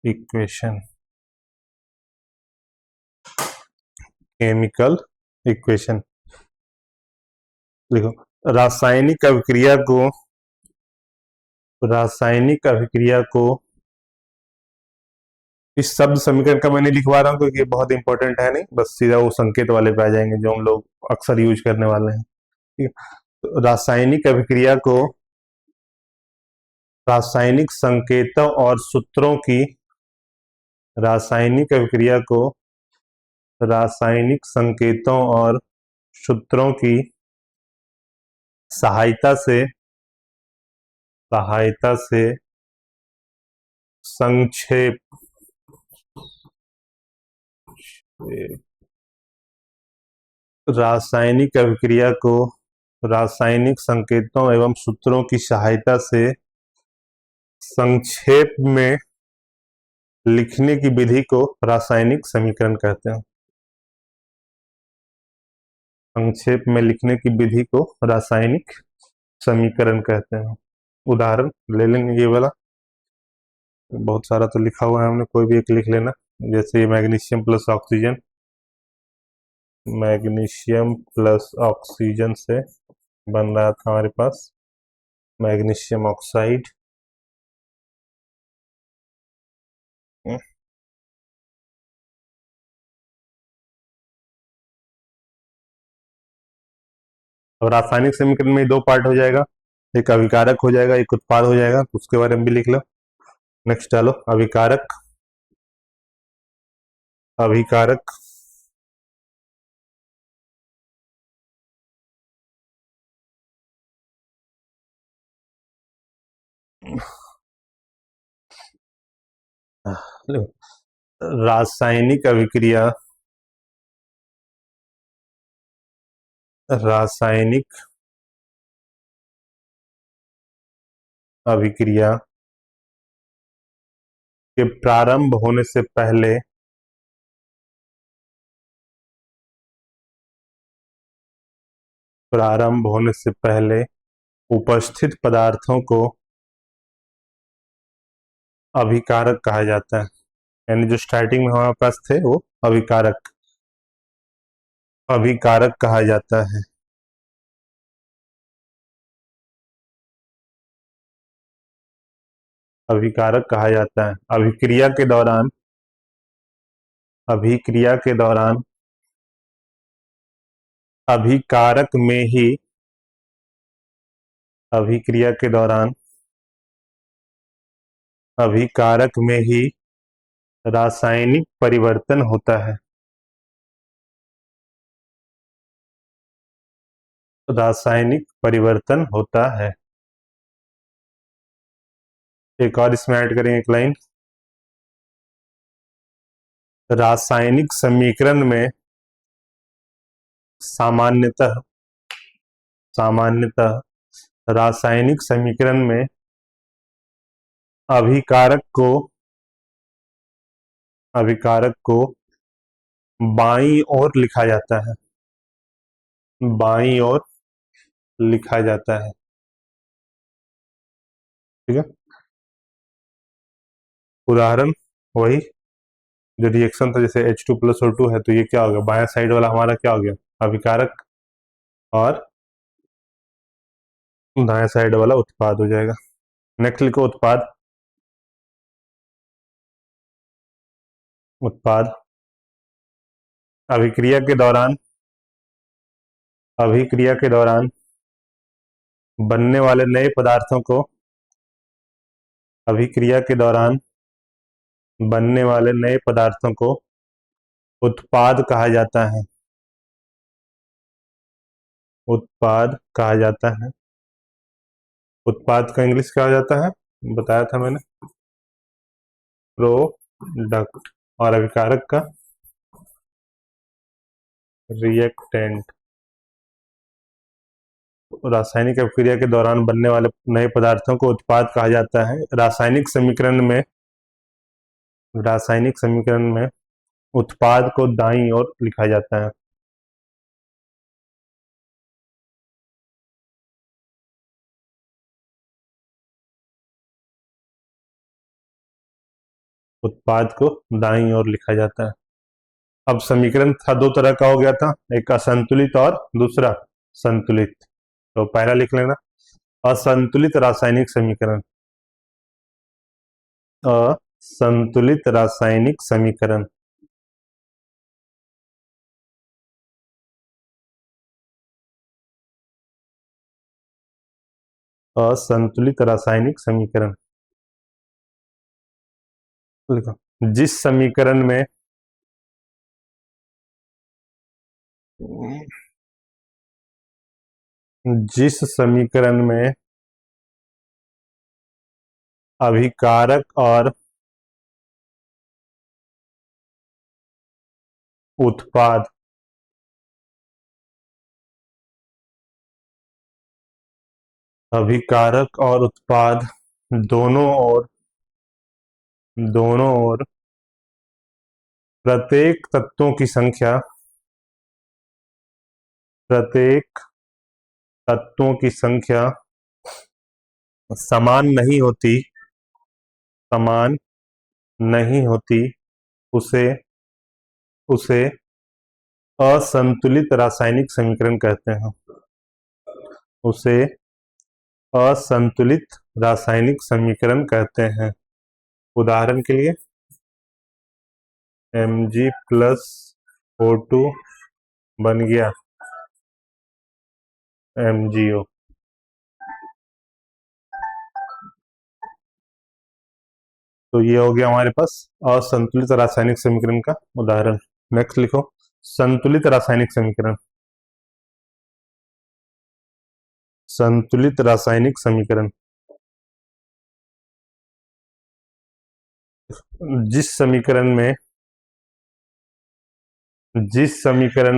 इक्वेशन, केमिकल इक्वेशन देखो। रासायनिक अभिक्रिया को, रासायनिक अभिक्रिया को इस शब्द समीकरण का मैंने लिखवा रहा हूँ क्योंकि ये बहुत इंपॉर्टेंट है नहीं, बस सीधा वो संकेत वाले पे आ जाएंगे जो हम लोग अक्सर यूज करने वाले हैं, ठीक है। तो रासायनिक अभिक्रिया को रासायनिक संकेतों और सूत्रों की, रासायनिक अभिक्रिया को रासायनिक संकेतों और सूत्रों की सहायता से, सहायता से संक्षेप, रासायनिक अभिक्रिया को रासायनिक संकेतों एवं सूत्रों की सहायता से संक्षेप में लिखने की विधि को रासायनिक समीकरण कहते हैं। संक्षेप में लिखने की विधि को रासायनिक समीकरण कहते हैं। उदाहरण ले लेंगे ये वाला, बहुत सारा तो लिखा हुआ है हमने, कोई भी एक लिख लेना। जैसे magnesium plus oxygen, magnesium plus oxygen से बन रहा था हमारे पास मैग्नीशियम ऑक्साइड। और रासायनिक समीकरण में दो पार्ट हो जाएगा, एक अभिकारक हो जाएगा, एक उत्पाद हो जाएगा, तो उसके बारे में भी लिख लो। नेक्स्ट डालो अभिकारक, अभिकारक रासायनिक अभिक्रिया, रासायनिक अभिक्रिया के प्रारंभ होने से पहले, प्रारंभ होने से पहले उपस्थित पदार्थों को अभिकारक कहा जाता है। यानी जो स्टार्टिंग में हमारे पास थे वो अभिकारक, अभिकारक कहा जाता है। अभिकारक कहा जाता है। अभिक्रिया के दौरान, अभिक्रिया के दौरान अभिकारक में ही, अभिक्रिया के दौरान अभिकारक में ही रासायनिक परिवर्तन होता है। रासायनिक परिवर्तन होता है। एक और इसमें ऐड करेंगे एक लाइन, रासायनिक समीकरण में सामान्यतः, सामान्यतः रासायनिक समीकरण में अभिकारक को, अभिकारक को बाईं ओर लिखा जाता है, बाईं ओर लिखा जाता है, ठीक है। उदाहरण वही जो रिएक्शन था, जैसे H2+O2 है, तो ये क्या हो गया, बायां साइड वाला हमारा क्या हो गया, अभिकारक, और दाएं साइड वाला उत्पाद हो जाएगा। नेक्स्ट लिखो उत्पाद, उत्पाद अभिक्रिया के दौरान, अभिक्रिया के दौरान बनने वाले नए पदार्थों को अभिक्रिया के दौरान बनने वाले नए पदार्थों को उत्पाद कहा जाता है। उत्पाद कहा जाता है। उत्पाद का इंग्लिश क्या हो जाता है, बताया था मैंने, प्रोडक्ट। और अभिकारक का रिएक्टेंट। रासायनिक अभिक्रिया के दौरान बनने वाले नए पदार्थों को उत्पाद कहा जाता है। रासायनिक समीकरण में उत्पाद को दाईं ओर लिखा जाता है। उत्पाद को दाईं ओर लिखा जाता है। अब समीकरण था दो तरह का हो गया था, एक असंतुलित और दूसरा संतुलित। तो पहला लिख लेना, असंतुलित रासायनिक समीकरण। असंतुलित रासायनिक समीकरण। असंतुलित रासायनिक समीकरण लिखो। जिस समीकरण में जिस समीकरण में अभिकारक और उत्पाद अभिकारक और उत्पाद दोनों ओर प्रत्येक तत्वों की संख्या समान नहीं होती, उसे उसे असंतुलित रासायनिक समीकरण कहते हैं। उसे असंतुलित रासायनिक समीकरण कहते हैं। उदाहरण के लिए Mg प्लस O2 बन गया MgO। तो ये हो गया हमारे पास असंतुलित रासायनिक समीकरण का उदाहरण। नेक्स्ट लिखो, संतुलित रासायनिक समीकरण। संतुलित रासायनिक समीकरण। जिस समीकरण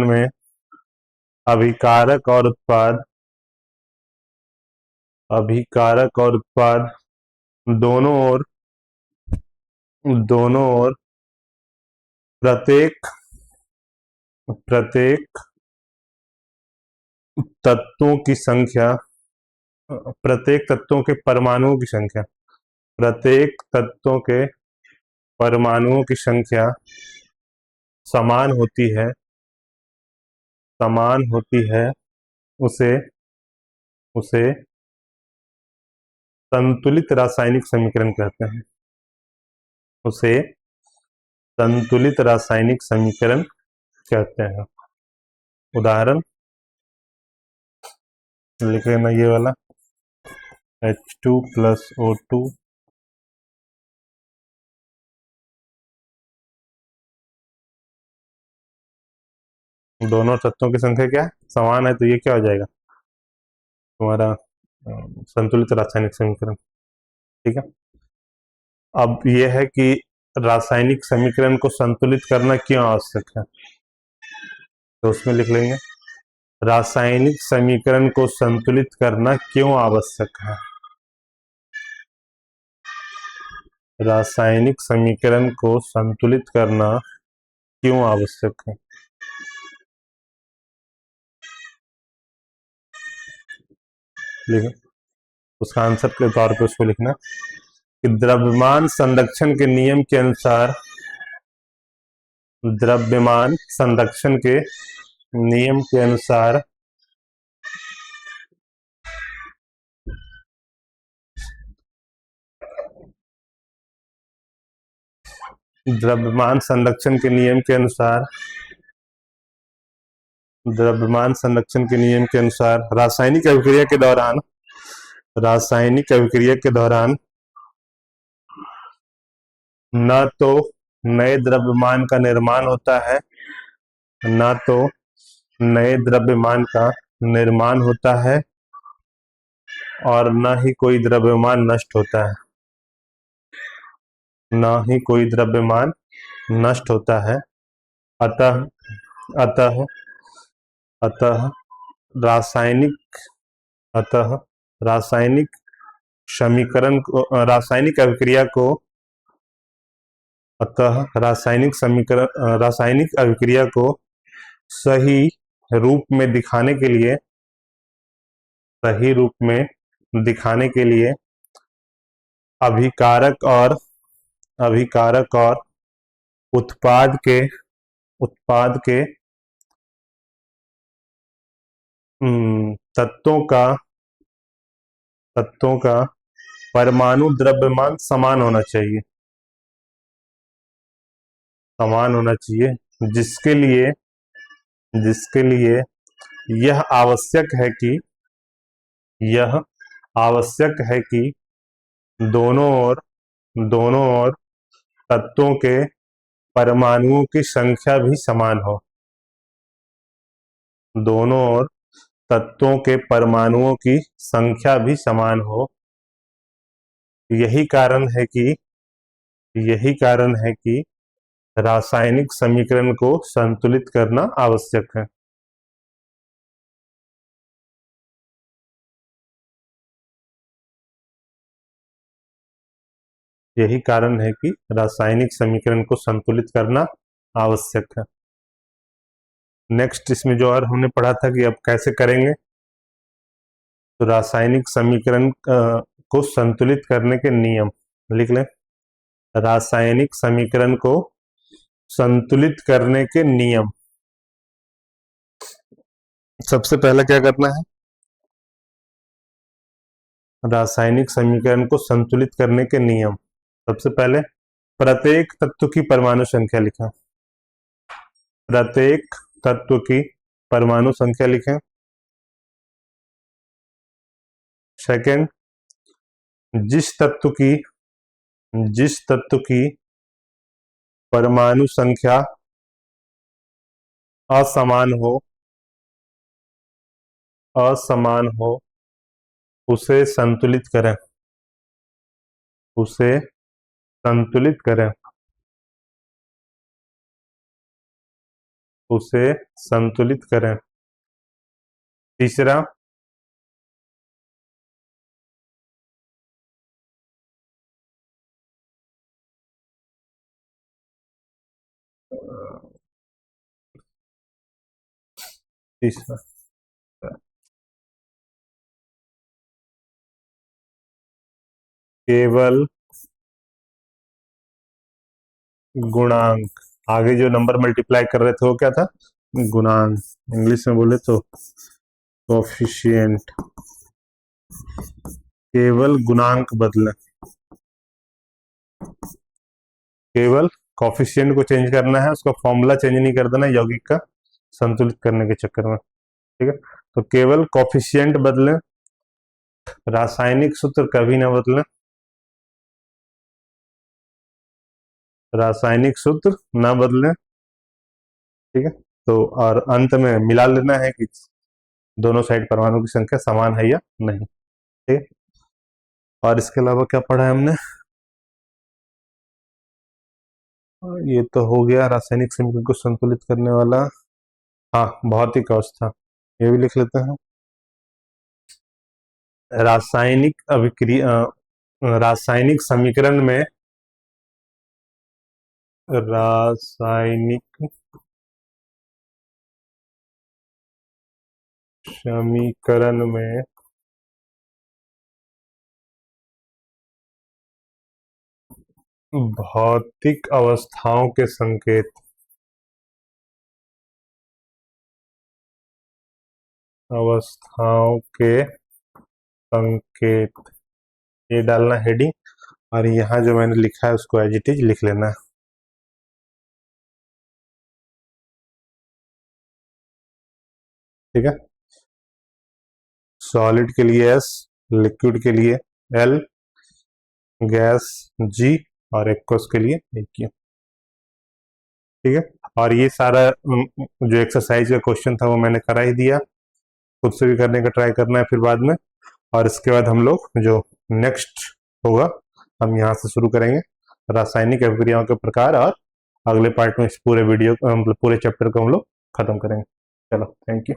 में अभिकारक और उत्पाद दोनों ओर प्रत्येक तत्वों की संख्या प्रत्येक तत्वों के परमाणुओं की संख्या प्रत्येक तत्वों के परमाणुओं की संख्या समान होती है, उसे संतुलित रासायनिक समीकरण कहते हैं। उसे संतुलित रासायनिक समीकरण कहते हैं। उदाहरण लिख लेना, ये वाला H2 प्लस O2 दोनों तत्वों की संख्या क्या समान है, तो ये क्या हो जाएगा तुम्हारा संतुलित रासायनिक समीकरण। ठीक है। अब यह है कि रासायनिक समीकरण को संतुलित करना क्यों आवश्यक है, तो उसमें लिख लेंगे, रासायनिक समीकरण को संतुलित करना क्यों आवश्यक है। रासायनिक समीकरण को संतुलित करना क्यों आवश्यक है। लिखो, उसका आंसर के तौर पे उसको लिखना कि द्रव्यमान संरक्षण के नियम के अनुसार द्रव्यमान संरक्षण के नियम के अनुसार द्रव्यमान संरक्षण के नियम के अनुसार द्रव्यमान संरक्षण के नियम के अनुसार रासायनिक अभिक्रिया के दौरान न तो नए द्रव्यमान का निर्माण होता है, न तो नए द्रव्यमान का निर्माण होता है और न ही कोई द्रव्यमान नष्ट होता है, न ही कोई द्रव्यमान नष्ट होता है। अतः अतः अतः रासायनिक अतः रासायनिक समीकरण को रासायनिक अभिक्रिया को अतः रासायनिक अभिक्रिया को सही रूप में दिखाने के लिए अभिकारक और उत्पाद के तत्वों का परमाणु द्रव्यमान समान होना चाहिए, जिसके लिए यह आवश्यक है कि दोनों ओर तत्वों के परमाणुओं की संख्या भी समान हो। दोनों ओर तत्वों के परमाणुओं की संख्या भी समान हो। यही कारण है कि रासायनिक समीकरण को संतुलित करना आवश्यक है। यही कारण है कि रासायनिक समीकरण को संतुलित करना आवश्यक है। नेक्स्ट इसमें जो और हमने पढ़ा था कि अब कैसे करेंगे, तो रासायनिक समीकरण को संतुलित करने के नियम लिख लें। रासायनिक समीकरण को संतुलित करने के नियम। सबसे पहले क्या करना है, रासायनिक समीकरण को संतुलित करने के नियम। सबसे पहले प्रत्येक तत्व की परमाणु संख्या लिखें। प्रत्येक तत्व की परमाणु संख्या लिखें। सेकंड, जिस तत्व की परमाणु संख्या असमान हो उसे संतुलित करें। तीसरा, केवल गुणांक, आगे जो नंबर मल्टीप्लाई कर रहे थे वो क्या था, गुणांक। इंग्लिश में बोले तो कोफिशिएंट। केवल गुणांक बदलें, केवल कोफिशिएंट को चेंज करना है, उसका फॉर्मूला चेंज नहीं कर देना यौगिक का संतुलित करने के चक्कर में। ठीक है, तो केवल कोफिशिएंट बदलें, रासायनिक सूत्र कभी ना बदलें। रासायनिक सूत्र ना बदलें। ठीक है, तो और अंत में मिला लेना है कि दोनों साइड परमाणु की संख्या समान है या नहीं। ठीक है, और इसके अलावा क्या पढ़ा है हमने, ये तो हो गया रासायनिक समीकरण को संतुलित करने वाला। हाँ, भौतिक अवस्था, ये भी लिख लेते हैं। रासायनिक समीकरण में भौतिक अवस्थाओं के संकेत, ये डालना हेडिंग, और यहाँ जो मैंने लिखा है उसको एज इट इज लिख लेना है। ठीक है। सॉलिड के लिए S, लिक्विड के लिए L, गैस G और एक्वस के लिए AQ। ठीक है। और ये सारा जो एक्सरसाइज का क्वेश्चन था वो मैंने करा ही दिया, खुद से भी करने का ट्राई करना है फिर बाद में। और इसके बाद हम लोग जो नेक्स्ट होगा हम यहाँ से शुरू करेंगे रासायनिक अभिक्रियाओं के प्रकार, और अगले पार्ट में इस पूरे वीडियो मतलब पूरे चैप्टर को हम लोग खत्म करेंगे। चलो, थैंक यू।